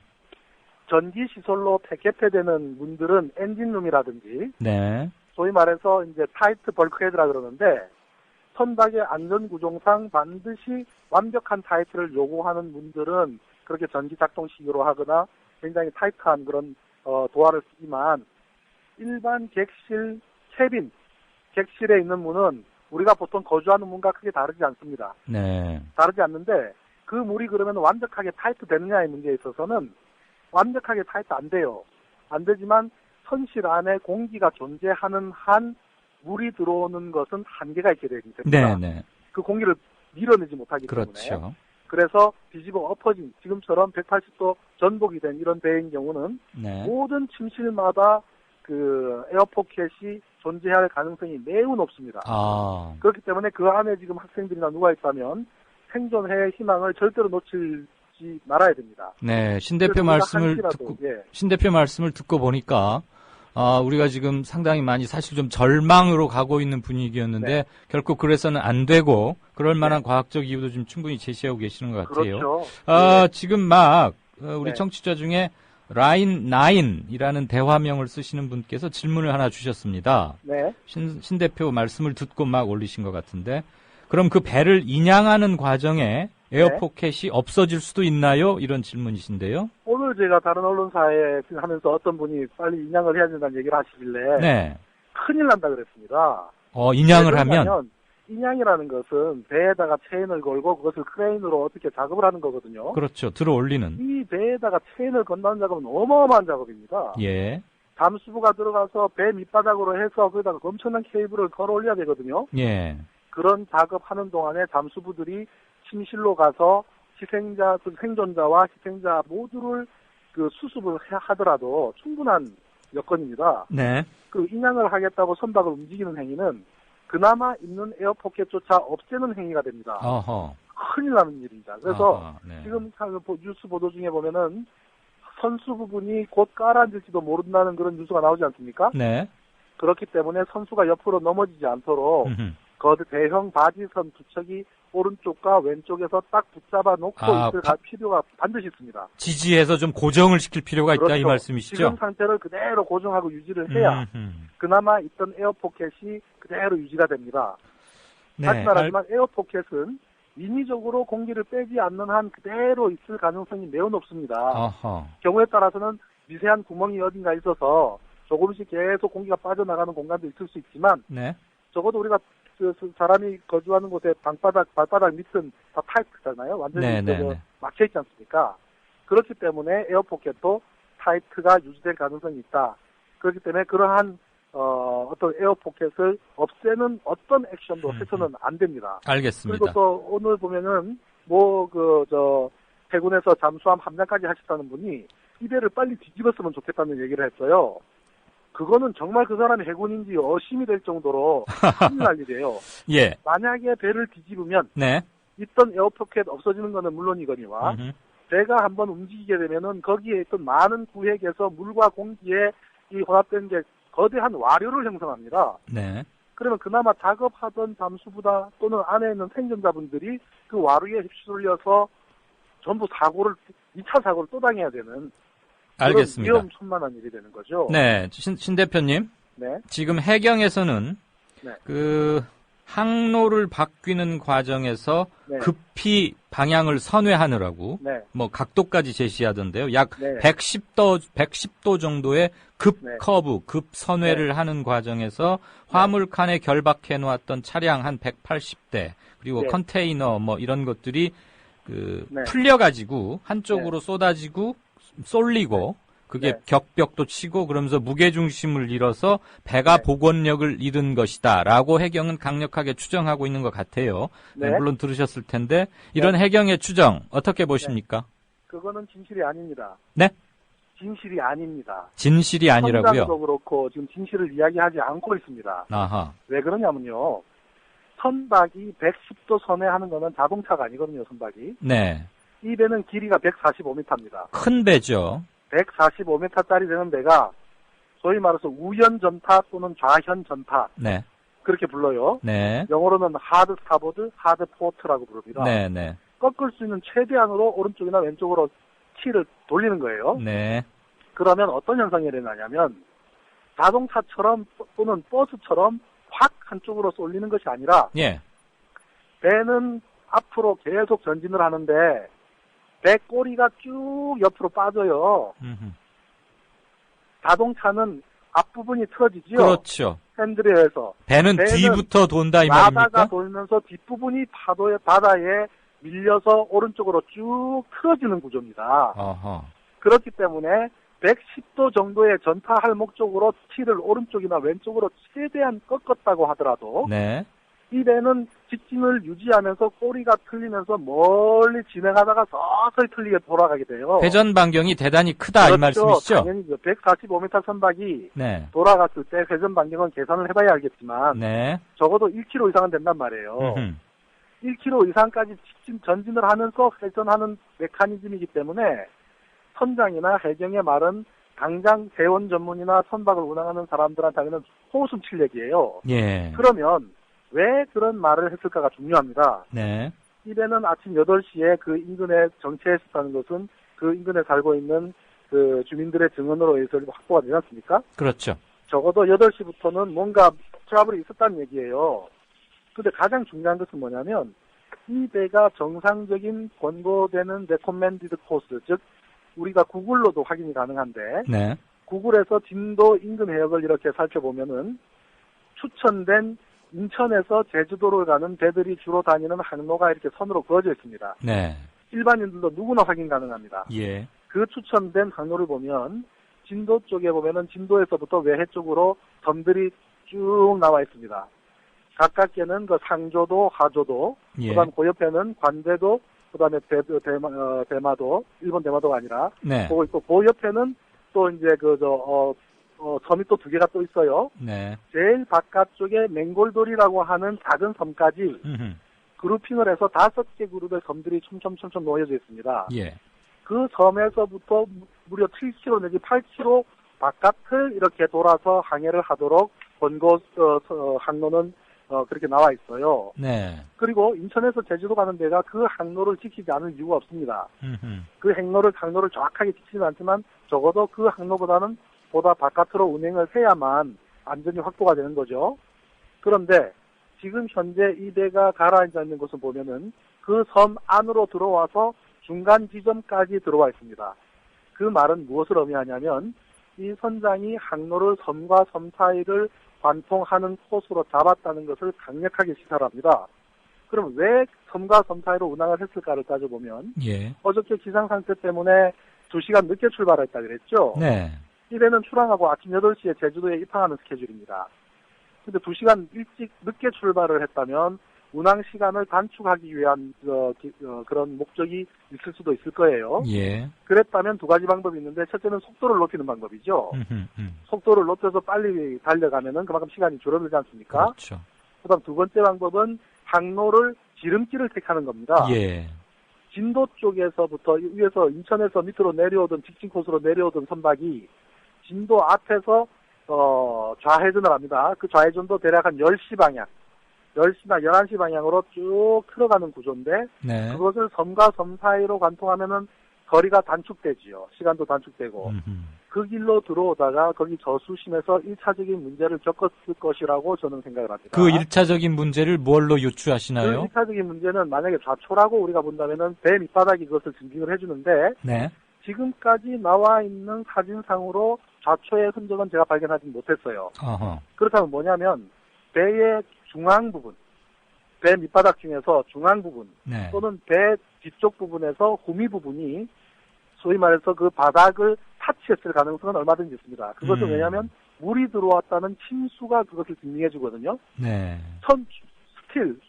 전기 시설로 개폐되는 문들은 엔진룸이라든지 네. 소위 말해서 이제 타이트 벌크헤드라 그러는데 선박의 안전 구조상 반드시 완벽한 타이트를 요구하는 문들은 그렇게 전기 작동식으로 하거나 굉장히 타이트한 그런 도화를 쓰지만 일반 객실 캐빈 객실에 있는 문은 우리가 보통 거주하는 문과 크게 다르지 않습니다. 네. 다르지 않는데 그 물이 그러면 완벽하게 타이트 되느냐의 문제에 있어서는 완벽하게 타이트 안 돼요. 안 되지만 선실 안에 공기가 존재하는 한 물이 들어오는 것은 한계가 있게 되기 때문에 네. 그 공기를 밀어내지 못하기 그렇죠. 때문에 그래서 뒤집어 엎어진 지금처럼 180도 전복이 된 이런 배인 경우는 네. 모든 침실마다 그 에어포켓이 존재할 가능성이 매우 높습니다. 그렇기 때문에 그 안에 지금 학생들이나 누가 있다면 생존의 희망을 절대로 놓치지 말아야 됩니다. 네, 신 대표 말씀을 듣고 보니까 우리가 지금 상당히 많이 사실 좀 절망으로 가고 있는 분위기였는데 결국 그래서는 안 되고 그럴 만한 과학적 이유도 좀 충분히 제시하고 계시는 것 같아요. 그렇죠. 지금 우리 청취자 중에 라인 9이라는 대화명을 쓰시는 분께서 질문을 하나 주셨습니다. 네. 신 대표 말씀을 듣고 막 올리신 것 같은데 그럼 그 배를 인양하는 과정에 에어포켓이 없어질 수도 있나요? 이런 질문이신데요. 오늘 제가 다른 언론사에 하면서 어떤 분이 빨리 인양을 해야 된다는 얘기를 하시길래 네. 큰일 난다 그랬습니다. 인양을 하면? 인양이라는 것은 배에다가 체인을 걸고 그것을 크레인으로 어떻게 작업을 하는 거거든요. 그렇죠. 들어 올리는. 이 배에다가 체인을 건다는 작업은 어마어마한 작업입니다. 예. 잠수부가 들어가서 배 밑바닥으로 해서 거기다가 엄청난 케이블을 걸어 올려야 되거든요. 예. 그런 작업하는 동안에 잠수부들이 침실로 가서 희생자, 그 생존자와 희생자 모두를 그 수습을 하더라도 충분한 여건입니다. 네. 그 인양을 하겠다고 선박을 움직이는 행위는 그나마 있는 에어포켓조차 없애는 행위가 됩니다. 어허. 큰일 나는 일입니다. 그래서 어허, 네. 지금 뉴스 보도 중에 보면은 선수 부분이 곧 깔아앉을지도 모른다는 그런 뉴스가 나오지 않습니까? 네. 그렇기 때문에 선수가 옆으로 넘어지지 않도록 거대 대형 바지선 두 척이 오른쪽과 왼쪽에서 딱 붙잡아 놓고 있을 필요가 반드시 있습니다. 지지해서 좀 고정을 시킬 필요가 있다. 그렇죠. 이 말씀이시죠? 지금 상태를 그대로 고정하고 유지를 해야 그나마 있던 에어포켓이 그대로 유지가 됩니다. 네. 다시 말하지만 에어포켓은 인위적으로 공기를 빼지 않는 한 그대로 있을 가능성이 매우 높습니다. 어허. 경우에 따라서는 미세한 구멍이 어딘가 있어서 조금씩 계속 공기가 빠져나가는 공간도 있을 수 있지만 네. 적어도 우리가 사람이 거주하는 곳에 발바닥 밑은 다 타이트잖아요. 완전히 막혀있지 않습니까? 그렇기 때문에 에어포켓도 타이트가 유지될 가능성이 있다. 그렇기 때문에 그러한 어떤 에어포켓을 없애는 어떤 액션도 해서는 안 됩니다. 알겠습니다. 그리고 또 오늘 보면은 해군에서 잠수함 함량까지 하셨다는 분이 이 배를 빨리 뒤집었으면 좋겠다는 얘기를 했어요. 그거는 정말 그 사람이 해군인지 의심이 될 정도로 큰일 날 일이에요. 예. 만약에 배를 뒤집으면 네. 있던 에어포켓 없어지는 거는 물론이거니와 배가 한번 움직이게 되면은 거기에 있던 많은 구획에서 물과 공기에 이 혼합된 게 거대한 와류를 형성합니다. 네. 그러면 그나마 작업하던 잠수부다 또는 안에 있는 생존자분들이 그 와류에 휩쓸려서 전부 2차 사고를 또 당해야 되는 알겠습니다. 그런 위험천만한 일이 되는 거죠. 네. 신 대표님. 네. 지금 해경에서는 네. 그 항로를 바뀌는 과정에서 네. 급히 방향을 선회하느라고 네. 뭐 각도까지 제시하던데요. 약 네. 110도 정도의 급 네. 커브, 급 선회를 하는 과정에서 화물칸에 결박해 놓았던 차량 한 180대 그리고 네. 컨테이너 뭐 이런 것들이 네. 풀려 가지고 한쪽으로 쏟아지고 쏠리고 그게 네. 격벽도 치고 그러면서 무게중심을 잃어서 배가 복원력을 잃은 것이다라고 해경은 강력하게 추정하고 있는 것 같아요. 네. 물론 들으셨을 텐데 이런 해경의 추정 어떻게 보십니까? 그거는 진실이 아닙니다. 네? 진실이 아닙니다. 진실이 아니라고요? 선장도 그렇고 지금 진실을 이야기하지 않고 있습니다. 아하. 왜 그러냐면요. 선박이 110도 선회하는 거는 자동차가 아니거든요. 선박이. 네. 이 배는 길이가 145m입니다. 큰 배죠. 145m짜리 되는 배가 소위 말해서 우연 전타 또는 좌현 전타 네. 그렇게 불러요. 네. 영어로는 하드 스타보드, 하드 포트라고 부릅니다. 네, 네. 꺾을 수 있는 최대한으로 오른쪽이나 왼쪽으로 키를 돌리는 거예요. 네. 그러면 어떤 현상이 일어나냐면 자동차처럼 또는 버스처럼 확 한쪽으로 쏠리는 것이 아니라 예. 배는 앞으로 계속 전진을 하는데 배 꼬리가 쭉 옆으로 빠져요. 자동차는 앞부분이 틀어지죠. 그렇죠. 핸들에 의해서. 배는 뒤부터 돈다 이 말입니까? 바다가 돌면서 뒷부분이 바다에 밀려서 오른쪽으로 쭉 틀어지는 구조입니다. 어허. 그렇기 때문에 110도 정도의 전타할 목적으로 키를 오른쪽이나 왼쪽으로 최대한 꺾었다고 하더라도 네. 이 배는 직진을 유지하면서 꼬리가 틀리면서 멀리 진행하다가 서서히 틀리게 돌아가게 돼요. 회전 반경이 대단히 크다 그렇죠. 이 말씀이시죠? 당연히 145m 선박이 네. 돌아갔을 때 회전 반경은 계산을 해봐야 알겠지만 네. 적어도 1km 이상은 된단 말이에요. 1km 이상까지 전진을 하면서 회전하는 메커니즘이기 때문에 선장이나 해경의 말은 당장 대원 전문이나 선박을 운항하는 사람들한테는 호웃음 칠 얘기예요. 예. 그러면 왜 그런 말을 했을까가 중요합니다. 네. 이 배는 아침 8시에 그 인근에 정체했었다는 것은 그 인근에 살고 있는 그 주민들의 증언으로 해서 확보가 되지 않습니까? 그렇죠. 적어도 8시부터는 뭔가 트러블이 있었다는 얘기예요. 근데 가장 중요한 것은 뭐냐면 이 배가 정상적인 권고되는 레코멘디드 코스, 즉 우리가 구글로도 확인이 가능한데 네. 구글에서 진도 인근 해역을 이렇게 살펴보면은 추천된 인천에서 제주도로 가는 배들이 주로 다니는 항로가 이렇게 선으로 그어져 있습니다. 네. 일반인들도 누구나 확인 가능합니다. 예. 그 추천된 항로를 보면 진도 쪽에 보면은 진도에서부터 외해 쪽으로 섬들이 쭉 나와 있습니다. 가깝게는 그 상조도, 하조도, 예. 그다음 그 옆에는 관대도, 그다음에 대마도, 일본 대마도가 아니라 네. 보고 있고 그 옆에는 또 이제 섬이 또 두 개가 또 있어요. 네. 제일 바깥쪽에 맹골돌이라고 하는 작은 섬까지 그룹핑을 해서 5개 그룹의 섬들이 촘촘 놓여져 있습니다. 예. 그 섬에서부터 무려 7km 내지 8km 바깥을 이렇게 돌아서 항해를 하도록 번고 항로는 그렇게 나와 있어요. 네. 그리고 인천에서 제주도 가는 데가 그 항로를 지키지 않을 이유가 없습니다. 그 항로를 정확하게 지키지는 않지만 적어도 그 항로보다는 보다 바깥으로 운행을 해야만 안전이 확보가 되는 거죠. 그런데 지금 현재 이 배가 가라앉아 있는 곳을 보면은 그 섬 안으로 들어와서 중간 지점까지 들어와 있습니다. 그 말은 무엇을 의미하냐면 이 선장이 항로를 섬과 섬 사이를 관통하는 코스로 잡았다는 것을 강력하게 시사합니다. 그럼 왜 섬과 섬 사이로 운항을 했을까를 따져보면 예. 어저께 기상 상태 때문에 2시간 늦게 출발했다 그랬죠? 네. 이 배는 출항하고 아침 8시에 제주도에 입항하는 스케줄입니다. 근데 2시간 늦게 출발을 했다면 운항 시간을 단축하기 위한 그런 목적이 있을 수도 있을 거예요. 예. 그랬다면 두 가지 방법이 있는데 첫째는 속도를 높이는 방법이죠. 속도를 높여서 빨리 달려가면은 그만큼 시간이 줄어들지 않습니까? 그렇죠. 그다음 두 번째 방법은 항로를 지름길을 택하는 겁니다. 예. 진도 쪽에서부터 위에서 인천에서 밑으로 내려오던 직진 코스로 내려오던 선박이 진도 앞에서 좌회전을 합니다. 그 좌회전도 대략 한 10시 방향, 10시나 11시 방향으로 쭉 틀어가는 구조인데 네. 그것을 섬과 섬 사이로 관통하면은 거리가 단축되지요. 시간도 단축되고 그 길로 들어오다가 거기 저수심에서 1차적인 문제를 겪었을 것이라고 저는 생각을 합니다. 그 1차적인 문제를 뭘로 유추하시나요? 그 1차적인 문제는 만약에 좌초라고 우리가 본다면은 배 밑바닥이 그것을 증빙을 해주는데 네. 지금까지 나와 있는 사진상으로 좌초의 흔적은 제가 발견하지 못했어요. 어허. 그렇다면 뭐냐면 배의 중앙 부분, 배 밑바닥 중에서 중앙 부분 네. 또는 배 뒤쪽 부분에서 후미 부분이 소위 말해서 그 바닥을 타치했을 가능성은 얼마든지 있습니다. 그것은 왜냐하면 물이 들어왔다는 침수가 그것을 증명해 주거든요. 네.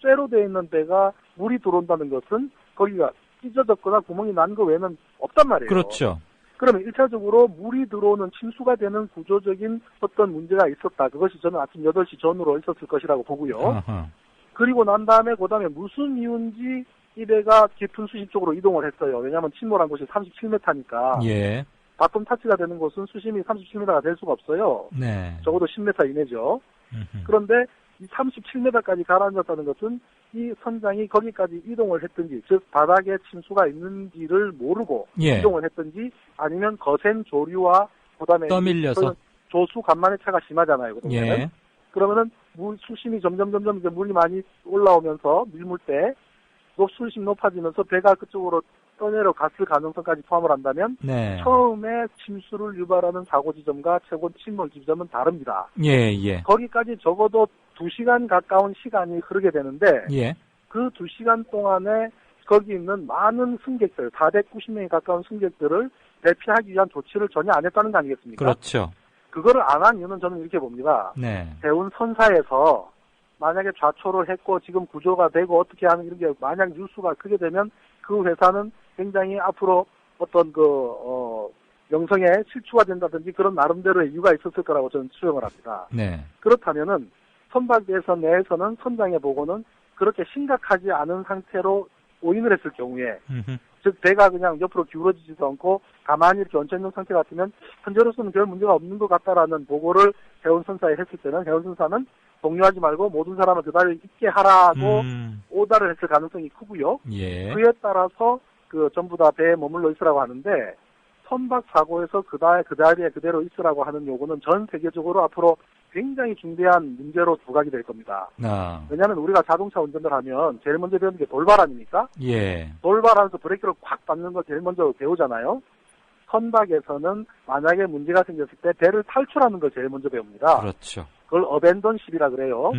쇠로 되어 있는 배가 물이 들어온다는 것은 거기가 찢어졌거나 구멍이 난 거 외에는 없단 말이에요. 그렇죠. 그러면 1차적으로 물이 들어오는 침수가 되는 구조적인 어떤 문제가 있었다. 그것이 저는 아침 8시 전후로 있었을 것이라고 보고요. 어허. 그리고 난 다음에 그다음에 무슨 이유인지 이 배가 깊은 수심 쪽으로 이동을 했어요. 왜냐하면 침몰한 곳이 37m니까. 예. 바텀 타치가 되는 곳은 수심이 37m가 될 수가 없어요. 네. 적어도 10m 이내죠. 그런데 이 37m까지 가라앉았다는 것은 이 선장이 거기까지 이동을 했든지, 즉 바닥에 침수가 있는지를 모르고 예. 이동을 했든지, 아니면 거센 조류와 그다음에 떠밀려서 조수 간만의 차가 심하잖아요. 예. 그러면은 수심이 점점 이제 물이 많이 올라오면서 밀물 때 수심 높아지면서 배가 그쪽으로 떠내려 갔을 가능성까지 포함을 한다면 네. 처음에 침수를 유발하는 사고 지점과 최고 침몰 지점은 다릅니다. 예. 거기까지 적어도 2시간 가까운 시간이 흐르게 되는데 예. 그 2시간 동안에 거기 있는 많은 승객들, 490명에 가까운 승객들을 대피하기 위한 조치를 전혀 안 했다는 거 아니겠습니까? 그렇죠. 그거를 안 한 이유는 저는 이렇게 봅니다. 네. 대운 선사에서 만약에 좌초를 했고 지금 구조가 되고 어떻게 하는 이런 게 만약 뉴스가 크게 되면 그 회사는 굉장히 앞으로 어떤 명성에 실추가 된다든지 그런 나름대로의 이유가 있었을 거라고 저는 추정을 합니다. 네. 그렇다면은 선박대에서 내에서는 선장의 보고는 그렇게 심각하지 않은 상태로 오인을 했을 경우에 즉 배가 그냥 옆으로 기울어지지도 않고 가만히 이렇게 얹혀있는 상태 같으면 현재로서는 별 문제가 없는 것 같다라는 보고를 해운선사에 했을 때는 해운선사는 동요하지 말고 모든 사람을 그 자리에 있게 하라고 오다를 했을 가능성이 크고요. 예. 그에 따라서 전부 다 배에 머물러 있으라고 하는데 선박 사고에서 그 자리에 그대로 있으라고 하는 요구는 전 세계적으로 앞으로 굉장히 중대한 문제로 부각이 될 겁니다. 왜냐하면 우리가 자동차 운전을 하면 제일 먼저 배우는 게 돌발 아닙니까? 예. 돌발하면서 브레이크를 콱 밟는 걸 제일 먼저 배우잖아요. 선박에서는 만약에 문제가 생겼을 때 배를 탈출하는 걸 제일 먼저 배웁니다. 그렇죠. 그걸 어벤던십이라 그래요.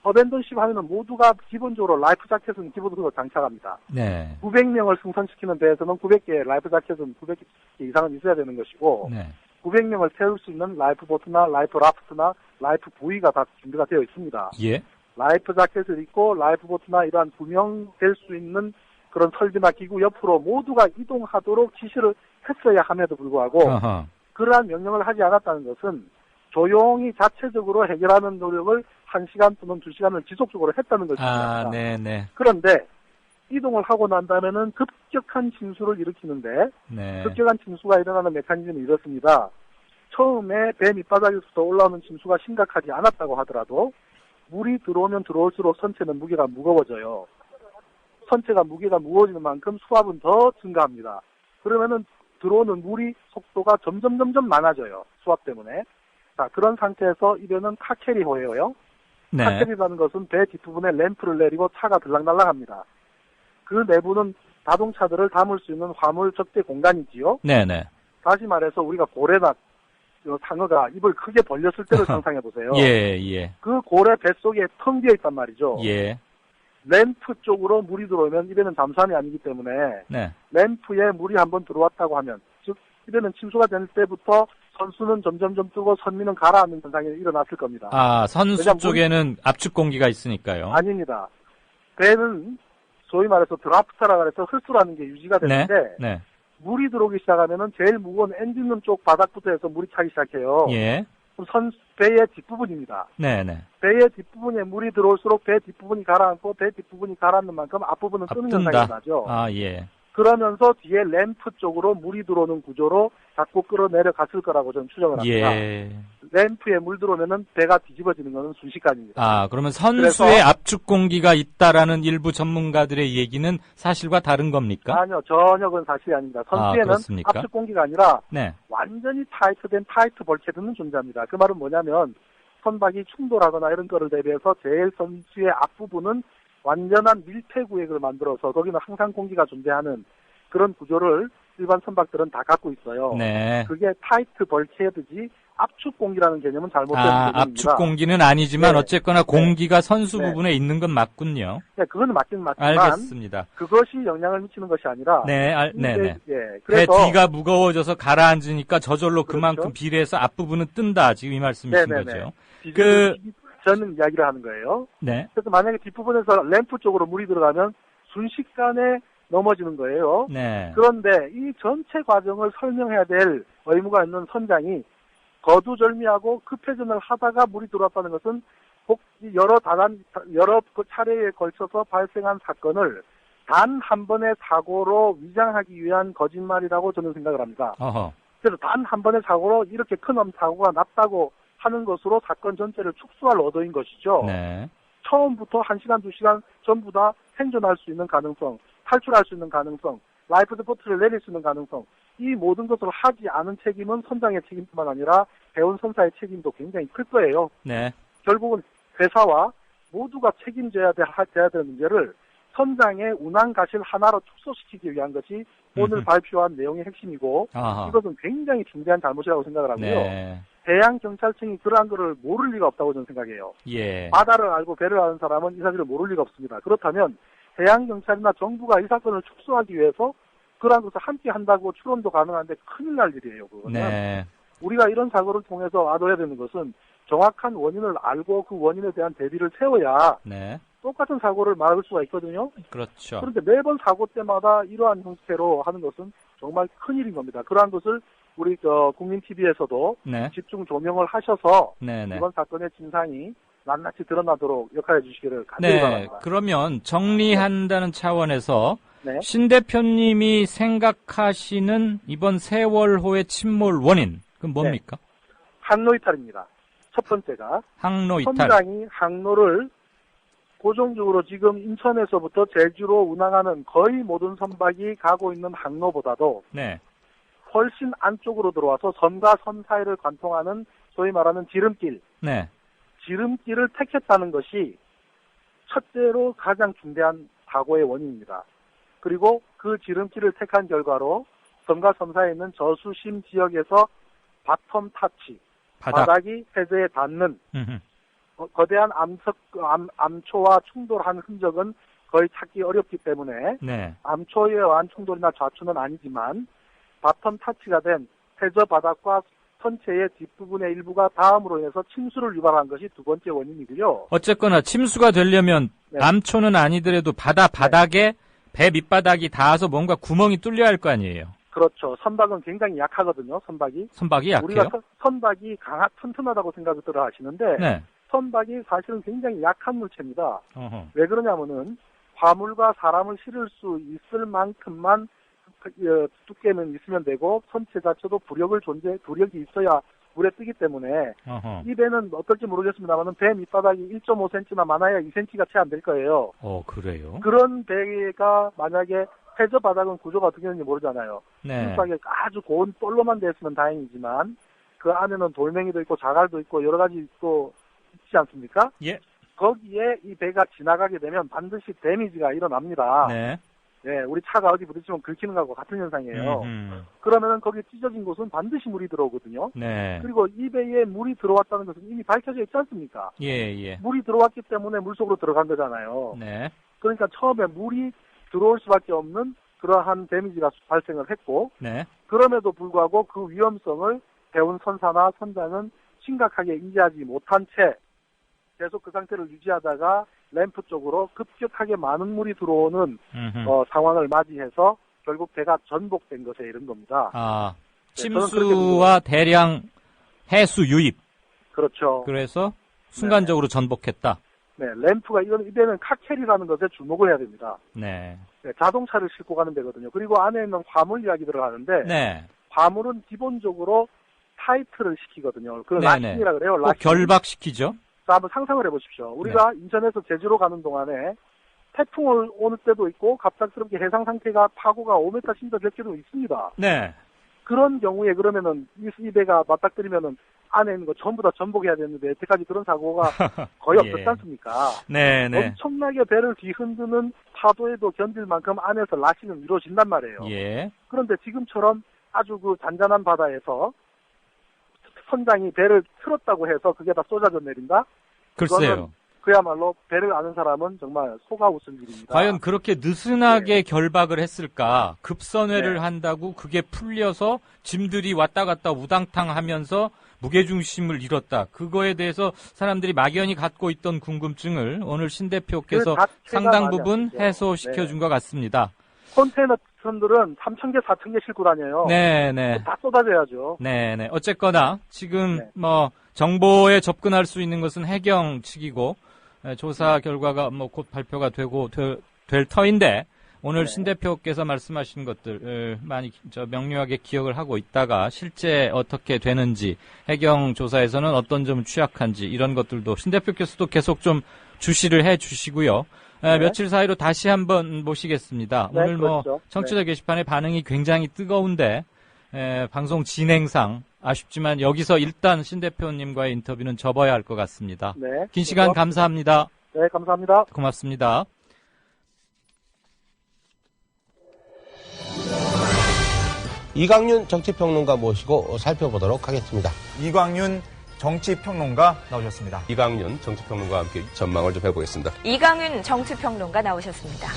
어벤던십 하면은 모두가 기본적으로 라이프 자켓은 기본적으로 장착합니다. 네. 900명을 승선시키는 배에서는 900개 라이프 자켓은 900개 이상은 있어야 되는 것이고, 네. 900명을 태울 수 있는 라이프 보트나 라이프 라프트나 라이프 부위가 다 준비가 되어 있습니다. 예. 라이프 자켓을 입고 라이프 보트나 이러한 2명 될 수 있는 그런 설비나 기구 옆으로 모두가 이동하도록 지시를 했어야 함에도 불구하고 어허. 그러한 명령을 하지 않았다는 것은 조용히 자체적으로 해결하는 노력을 1시간 또는 2시간을 지속적으로 했다는 것입니다. 네네. 그런데 이동을 하고 난 다음에는 급격한 침수를 일으키는데 네. 급격한 침수가 일어나는 메커니즘이 이렇습니다. 처음에 배 밑바닥에서부터 올라오는 침수가 심각하지 않았다고 하더라도 물이 들어오면 들어올수록 선체는 무게가 무거워져요. 선체가 무게가 무거워지는 만큼 수압은 더 증가합니다. 그러면은 들어오는 물이 속도가 점점 많아져요. 수압 때문에. 자, 그런 상태에서 이번은 카캐리호예요. 네. 카캐리라는 것은 배 뒷부분에 램프를 내리고 차가 들락날락합니다. 그 내부는 자동차들을 담을 수 있는 화물 적재 공간이지요. 네네. 다시 말해서 우리가 고래나 상어가 입을 크게 벌렸을 때를 상상해 보세요. 예. 그 고래 뱃속에 텅 비어 있단 말이죠. 예. 램프 쪽으로 물이 들어오면 입에는 잠수함이 아니기 때문에 네. 램프에 물이 한번 들어왔다고 하면, 즉 입에는 침수가 될 때부터 선수는 점점 뜨고 선미는 가라앉는 현상이 일어났을 겁니다. 아, 선수 쪽에는 압축 공기가 있으니까요. 아닙니다. 배는 소위 말해서 드라프트라고 해서 흡수라는 게 유지가 되는데 네. 물이 들어오기 시작하면은 제일 무거운 엔진룸 쪽 바닥부터 해서 물이 차기 시작해요. 예. 그럼 배의 뒷부분입니다. 네네. 배의 뒷부분에 물이 들어올수록 배 뒷부분이 가라앉고 배 뒷부분이 가라앉는 만큼 앞부분은 뜨는 현상이 나죠. 아, 예. 그러면서 뒤에 램프 쪽으로 물이 들어오는 구조로 자꾸 끌어내려 갔을 거라고 저는 추정을 합니다. 예. 램프에 물 들어오면은 배가 뒤집어지는 것은 순식간입니다. 아, 그러면 선수의 압축 공기가 있다라는 일부 전문가들의 얘기는 사실과 다른 겁니까? 아니요, 전혀 그건 사실이 아닙니다. 선수에는 그렇습니까? 압축 공기가 아니라 네. 완전히 타이트된 타이트 벌캐드는 존재합니다. 그 말은 뭐냐면 선박이 충돌하거나 이런 거를 대비해서 제일 선수의 앞부분은 완전한 밀폐 구획을 만들어서 거기는 항상 공기가 존재하는 그런 구조를 일반 선박들은 다 갖고 있어요. 네. 그게 타이트 벌캐드지 압축 공기라는 개념은 잘못된 개념입니다. 압축 공기는 아니지만 네. 어쨌거나 공기가 선수 네. 부분에 있는 건 맞군요. 네, 그건 맞긴 맞지만 알겠습니다. 그것이 영향을 미치는 것이 아니라 네네. 예, 배 그래서 뒤가 무거워져서 가라앉으니까 저절로 그렇죠. 그만큼 비례해서 앞부분은 뜬다. 지금 이 말씀이신 거죠. 저는 이야기를 하는 거예요. 네. 그래서 만약에 뒷부분에서 램프 쪽으로 물이 들어가면 순식간에 넘어지는 거예요. 네. 그런데 이 전체 과정을 설명해야 될 의무가 있는 선장이 거두절미하고 급회전을 하다가 물이 들어왔다는 것은 여러 차례에 걸쳐서 발생한 사건을 단 한 번의 사고로 위장하기 위한 거짓말이라고 저는 생각을 합니다. 어허. 그래서 단 한 번의 사고로 이렇게 큰 사고가 났다고 하는 것으로 사건 전체를 축소할 의도인 것이죠. 네. 처음부터 1시간, 2시간 전부 다 생존할 수 있는 가능성, 탈출할 수 있는 가능성, 라이프 보트를 내릴 수 있는 가능성, 이 모든 것을 하지 않은 책임은 선장의 책임뿐만 아니라 배운 선사의 책임도 굉장히 클 거예요. 네. 결국은 회사와 모두가 책임져야 되는 문제를 선장의 운항 가실 하나로 축소시키기 위한 것이 오늘 발표한 내용의 핵심이고 아하. 이것은 굉장히 중대한 잘못이라고 생각을 하고요. 네. 해양경찰청이 그러한 거를 모를 리가 없다고 저는 생각해요. 예. 바다를 알고 배를 아는 사람은 이 사실을 모를 리가 없습니다. 그렇다면 해양경찰이나 정부가 이 사건을 축소하기 위해서 그러한 것을 함께 한다고 추론도 가능한데 큰일 날 일이에요. 그거는. 네. 우리가 이런 사고를 통해서 알아야 되는 것은 정확한 원인을 알고 그 원인에 대한 대비를 세워야 네. 똑같은 사고를 막을 수가 있거든요. 그렇죠. 그런데 매번 사고 때마다 이러한 형태로 하는 것은 정말 큰일인 겁니다. 그러한 것을 우리 국민TV에서도 네. 집중 조명을 하셔서 네네. 이번 사건의 진상이 낱낱이 드러나도록 역할해 주시기를 간절히 네. 바랍니다. 그러면 정리한다는 차원에서 네. 신 대표님이 생각하시는 이번 세월호의 침몰 원인, 그건 뭡니까? 항로 이탈입니다. 첫 번째가 항로 이탈. 선장이 항로를 고정적으로 지금 인천에서부터 제주로 운항하는 거의 모든 선박이 가고 있는 항로보다도 네. 훨씬 안쪽으로 들어와서 선과 선 사이를 관통하는 소위 말하는 지름길, 네. 지름길을 택했다는 것이 첫째로 가장 중대한 사고의 원인입니다. 그리고 그 지름길을 택한 결과로 선과 선 사이에 있는 저수심 지역에서 바텀 타치, 바닥이 해저에 닿는 거대한 암초와 충돌한 흔적은 거의 찾기 어렵기 때문에 네. 암초에 의한 충돌이나 좌초는 아니지만 바텀 타치가 된 해저 바닥과 선체의 뒷부분의 일부가 다음으로 인해서 침수를 유발한 것이 두 번째 원인이고요. 어쨌거나 침수가 되려면 네. 암초는 아니더라도 바닥에 배 밑바닥이 닿아서 뭔가 구멍이 뚫려야 할 거 아니에요. 그렇죠. 선박은 굉장히 약하거든요. 선박이 약해요? 우리가 선박이 튼튼하다고 생각을 하시는데 네. 선박이 사실은 굉장히 약한 물체입니다. 어허. 왜 그러냐면은 화물과 사람을 실을 수 있을 만큼만 두께는 있으면 되고 선체 자체도 부력이 있어야 물에 뜨기 때문에 어허. 이 배는 어떨지 모르겠습니다만 배 밑바닥이 1.5cm나 많아야 2cm가 채 안 될 거예요. 그래요? 그런 배가 만약에 해저 바닥은 구조가 어떻게 되는지 모르잖아요. 네. 밑바닥에 아주 고운 볼로만 됐으면 다행이지만 그 안에는 돌멩이도 있고 자갈도 있고 여러 가지 또 있지 않습니까? 예. 거기에 이 배가 지나가게 되면 반드시 데미지가 일어납니다. 네. 네, 우리 차가 어디 부딪히면 긁히는 거하고 같은 현상이에요. 그러면은 거기 찢어진 곳은 반드시 물이 들어오거든요. 네. 그리고 이 배에 물이 들어왔다는 것은 이미 밝혀져 있지 않습니까? 예. 물이 들어왔기 때문에 물속으로 들어간 거잖아요. 네. 그러니까 처음에 물이 들어올 수밖에 없는 그러한 데미지가 발생을 했고, 네. 그럼에도 불구하고 그 위험성을 배운 선사나 선장은 심각하게 인지하지 못한 채 계속 그 상태를 유지하다가 램프 쪽으로 급격하게 많은 물이 들어오는 상황을 맞이해서 결국 배가 전복된 것에 이른 겁니다. 침수와 대량 해수 유입. 그렇죠. 그래서 순간적으로 전복했다. 네, 램프가 이 배는 카켈이라는 것에 주목을 해야 됩니다. 네. 네, 자동차를 싣고 가는 배거든요. 그리고 안에 있는 화물 이야기 들어가는데 네. 화물은 기본적으로 타이트를 시키거든요. 그걸 라싱이라 그래요. 라싱. 결박시키죠. 자, 한번 상상을 해보십시오. 우리가 인천에서 제주로 가는 동안에 태풍을 오는 때도 있고 갑작스럽게 해상 상태가 파고가 5m 심지어 될 때도 있습니다. 네. 그런 경우에 그러면은 이 배가 맞닥뜨리면은 안에 있는 거 전부 다 전복해야 되는데 여태까지 그런 사고가 거의 없었지 않습니까? 네. 엄청나게 배를 뒤흔드는 파도에도 견딜 만큼 안에서 라싱은 이루어진단 말이에요. 예. 그런데 지금처럼 아주 그 잔잔한 바다에서 선장이 배를 틀었다고 해서 그게 다 쏟아져 내린다? 글쎄요. 그야말로 배를 아는 사람은 정말 속아 웃을 일입니다. 과연 그렇게 느슨하게 결박을 했을까? 급선회를 한다고 그게 풀려서 짐들이 왔다 갔다 우당탕 하면서 무게중심을 잃었다. 그거에 대해서 사람들이 막연히 갖고 있던 궁금증을 오늘 신 대표께서 상당 부분 해소시켜준 것 같습니다. 컨테이너 선들은 3,000개, 4,000개 싣고 다녀요. 네. 다 쏟아져야죠. 네. 어쨌거나 지금 정보에 접근할 수 있는 것은 해경 측이고 조사 결과가 곧 발표가 될 터인데 오늘 신 대표께서 말씀하신 것들 많이 명료하게 기억을 하고 있다가 실제 어떻게 되는지 해경 조사에서는 어떤 점을 취약한지 이런 것들도 신 대표께서도 계속 좀 주시를 해 주시고요. 며칠 사이로 다시 한번 모시겠습니다. 오늘 그렇죠. 청취자 게시판에 반응이 굉장히 뜨거운데 방송 진행상 아쉽지만 여기서 일단 신 대표님과의 인터뷰는 접어야 할 것 같습니다. 네. 긴 시간 감사합니다. 네, 감사합니다. 고맙습니다. 이광윤 정치평론가 모시고 살펴보도록 하겠습니다. 이광윤 정치평론가 나오셨습니다. 이광윤 정치평론가와 함께 전망을 좀 해보겠습니다. 이광윤 정치평론가 나오셨습니다.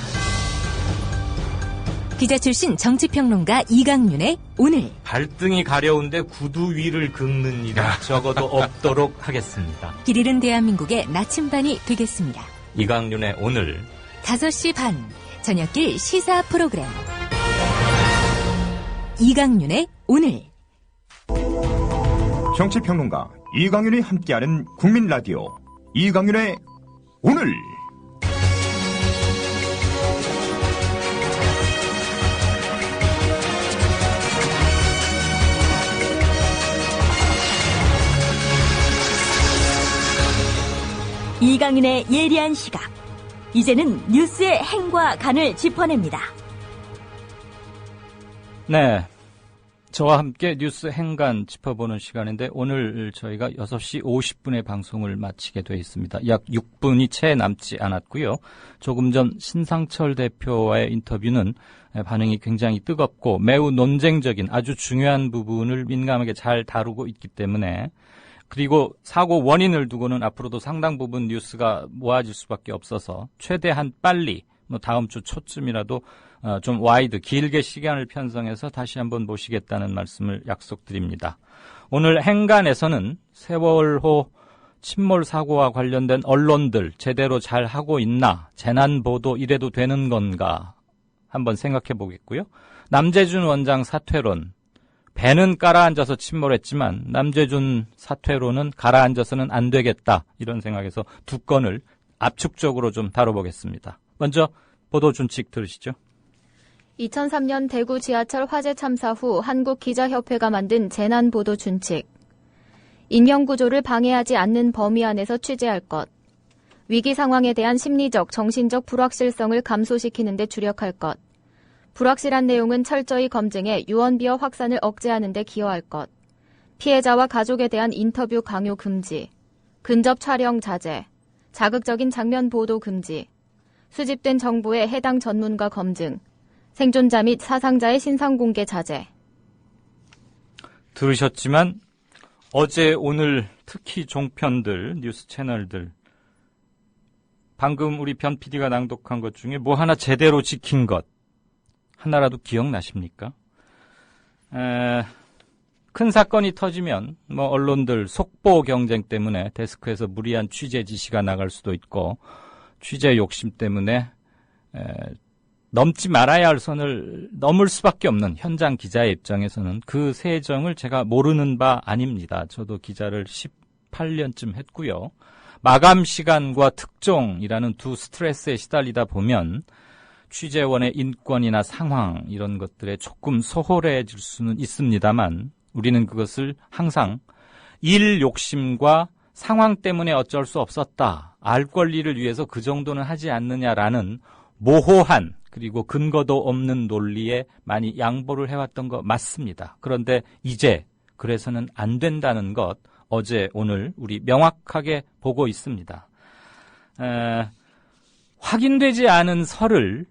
기자 출신 정치평론가 이광윤의 오늘. 발등이 가려운데 구두 위를 긁는 일은 적어도 없도록 하겠습니다. 길 잃은 대한민국의 나침반이 되겠습니다. 이광윤의 오늘 5시 반 저녁길 시사 프로그램 이광윤의 오늘. 정치평론가 이광윤이 함께하는 국민라디오 이광윤의 오늘. 이광윤의 예리한 시각. 이제는 뉴스의 행과 간을 짚어냅니다. 네. 저와 함께 뉴스 행간 짚어보는 시간인데 오늘 저희가 6시 50분에 방송을 마치게 돼 있습니다. 약 6분이 채 남지 않았고요. 조금 전 신상철 대표와의 인터뷰는 반응이 굉장히 뜨겁고 매우 논쟁적인 아주 중요한 부분을 민감하게 잘 다루고 있기 때문에 그리고 사고 원인을 두고는 앞으로도 상당 부분 뉴스가 모아질 수밖에 없어서 최대한 빨리 다음 주 초쯤이라도 좀 와이드 길게 시간을 편성해서 다시 한번 모시겠다는 말씀을 약속드립니다. 오늘 행간에서는 세월호 침몰 사고와 관련된 언론들 제대로 잘 하고 있나, 재난 보도 이래도 되는 건가 한번 생각해 보겠고요. 남재준 원장 사퇴론, 배는 가라앉아서 침몰했지만 남재준 사퇴론은 가라앉아서는 안 되겠다, 이런 생각에서 두 건을 압축적으로 좀 다뤄보겠습니다. 먼저 보도 준칙 들으시죠. 2003년 대구 지하철 화재 참사 후 한국기자협회가 만든 재난보도 준칙. 인명구조를 방해하지 않는 범위 안에서 취재할 것. 위기 상황에 대한 심리적, 정신적 불확실성을 감소시키는 데 주력할 것. 불확실한 내용은 철저히 검증해 유언비어 확산을 억제하는 데 기여할 것. 피해자와 가족에 대한 인터뷰 강요 금지. 근접 촬영 자제. 자극적인 장면 보도 금지. 수집된 정보의 해당 전문가 검증. 생존자 및 사상자의 신상 공개 자제. 들으셨지만 어제 오늘 특히 종편들, 뉴스 채널들 방금 우리 변 PD가 낭독한 것 중에 뭐 하나 제대로 지킨 것 하나라도 기억나십니까? 큰 사건이 터지면 언론들 속보 경쟁 때문에 데스크에서 무리한 취재 지시가 나갈 수도 있고 취재 욕심 때문에 넘지 말아야 할 선을 넘을 수밖에 없는 현장 기자의 입장에서는 그 세정을 제가 모르는 바 아닙니다. 저도 기자를 18년쯤 했고요. 마감 시간과 특종이라는 두 스트레스에 시달리다 보면 취재원의 인권이나 상황 이런 것들에 조금 소홀해질 수는 있습니다만 우리는 그것을 항상 일 욕심과 상황 때문에 어쩔 수 없었다, 알 권리를 위해서 그 정도는 하지 않느냐라는 모호한 그리고 근거도 없는 논리에 많이 양보를 해왔던 거 맞습니다. 그런데 이제 그래서는 안 된다는 것 어제 오늘 우리 명확하게 보고 있습니다. 확인되지 않은 설을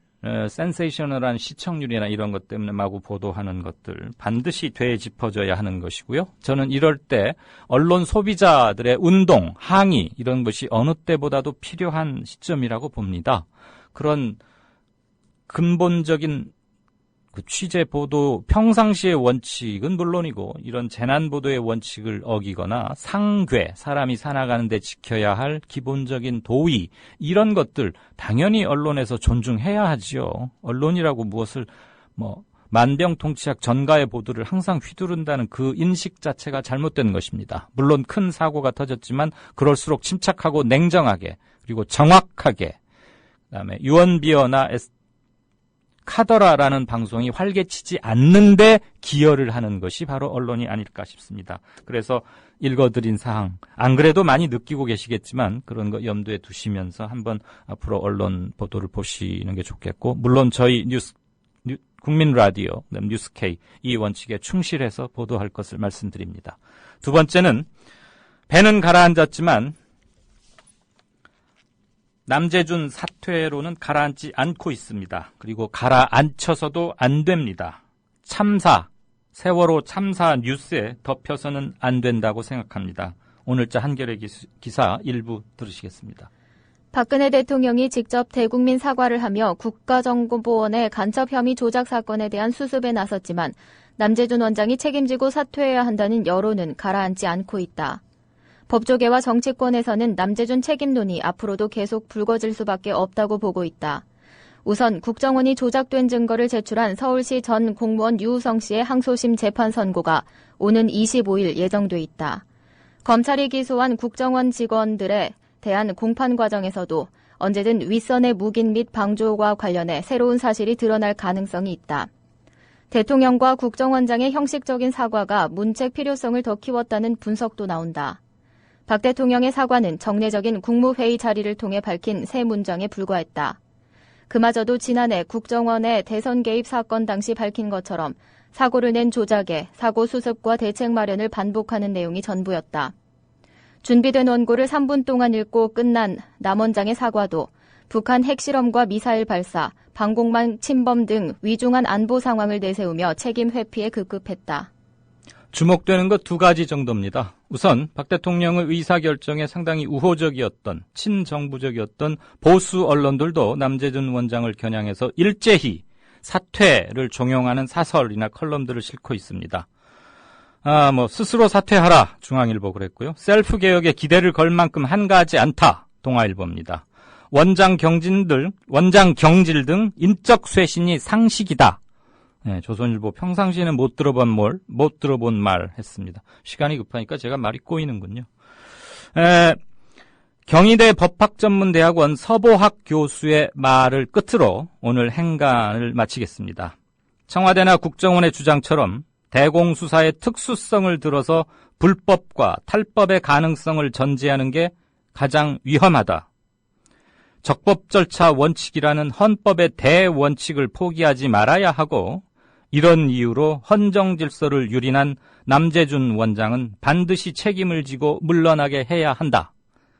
센세이셔널한 시청률이나 이런 것 때문에 마구 보도하는 것들 반드시 되짚어져야 하는 것이고요. 저는 이럴 때 언론 소비자들의 운동, 항의 이런 것이 어느 때보다도 필요한 시점이라고 봅니다. 그런 근본적인 취재 보도 평상시의 원칙은 물론이고 이런 재난 보도의 원칙을 어기거나 상괴, 사람이 살아가는데 지켜야 할 기본적인 도의 이런 것들 당연히 언론에서 존중해야 하지요. 언론이라고 무엇을 만병통치약 전가의 보도를 항상 휘두른다는 그 인식 자체가 잘못된 것입니다. 물론 큰 사고가 터졌지만 그럴수록 침착하고 냉정하게 그리고 정확하게 그다음에 유언비어나 카더라라는 방송이 활개치지 않는데 기여를 하는 것이 바로 언론이 아닐까 싶습니다. 그래서 읽어드린 사항, 안 그래도 많이 느끼고 계시겠지만 그런 거 염두에 두시면서 한번 앞으로 언론 보도를 보시는 게 좋겠고 물론 저희 국민 라디오, 뉴스K 이 원칙에 충실해서 보도할 것을 말씀드립니다. 두 번째는 배는 가라앉았지만 남재준 사퇴로는 가라앉지 않고 있습니다. 그리고 가라앉혀서도 안 됩니다. 참사, 세월호 참사 뉴스에 덮여서는 안 된다고 생각합니다. 오늘자 한겨레 기사 일부 들으시겠습니다. 박근혜 대통령이 직접 대국민 사과를 하며 국가정보원의 간첩 혐의 조작 사건에 대한 수습에 나섰지만 남재준 원장이 책임지고 사퇴해야 한다는 여론은 가라앉지 않고 있다. 법조계와 정치권에서는 남재준 책임론이 앞으로도 계속 불거질 수밖에 없다고 보고 있다. 우선 국정원이 조작된 증거를 제출한 서울시 전 공무원 유우성 씨의 항소심 재판 선고가 오는 25일 예정돼 있다. 검찰이 기소한 국정원 직원들에 대한 공판 과정에서도 언제든 윗선의 묵인 및 방조와 관련해 새로운 사실이 드러날 가능성이 있다. 대통령과 국정원장의 형식적인 사과가 문책 필요성을 더 키웠다는 분석도 나온다. 박 대통령의 사과는 정례적인 국무회의 자리를 통해 밝힌 새 문장에 불과했다. 그마저도 지난해 국정원의 대선 개입 사건 당시 밝힌 것처럼 사고를 낸 조작에 사고 수습과 대책 마련을 반복하는 내용이 전부였다. 준비된 원고를 3분 동안 읽고 끝난 남 원장의 사과도 북한 핵실험과 미사일 발사, 방공망 침범 등 위중한 안보 상황을 내세우며 책임 회피에 급급했다. 주목되는 것 두 가지 정도입니다. 우선 박 대통령의 의사결정에 상당히 우호적이었던 친정부적이었던 보수 언론들도 남재준 원장을 겨냥해서 일제히 사퇴를 종용하는 사설이나 컬럼들을 싣고 있습니다. 스스로 사퇴하라 중앙일보 그랬고요. 셀프 개혁에 기대를 걸 만큼 한가하지 않다 동아일보입니다. 원장 경질 등 인적 쇄신이 상식이다. 네, 조선일보 평상시에는 못 들어본 말 했습니다. 시간이 급하니까 제가 말이 꼬이는군요. 경희대 법학전문대학원 서보학 교수의 말을 끝으로 오늘 행간을 마치겠습니다. 청와대나 국정원의 주장처럼 대공수사의 특수성을 들어서 불법과 탈법의 가능성을 전제하는 게 가장 위험하다. 적법 절차 원칙이라는 헌법의 대원칙을 포기하지 말아야 하고 이런 이유로 헌정 질서를 유린한 남재준 원장은 반드시 책임을 지고 물러나게 해야 한다.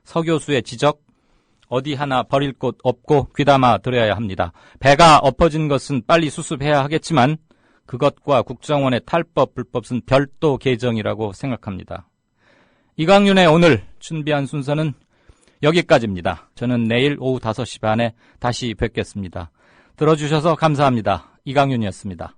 서 교수의 지적 어디 하나 버릴 곳 없고 귀담아 들어야 합니다. 배가 엎어진 것은 빨리 수습해야 하겠지만 그것과 국정원의 탈법, 불법은 별도 계정이라고 생각합니다. 이강윤의 오늘 준비한 순서는 여기까지입니다. 저는 내일 오후 5시 반에 다시 뵙겠습니다. 들어주셔서 감사합니다. 이강윤이었습니다.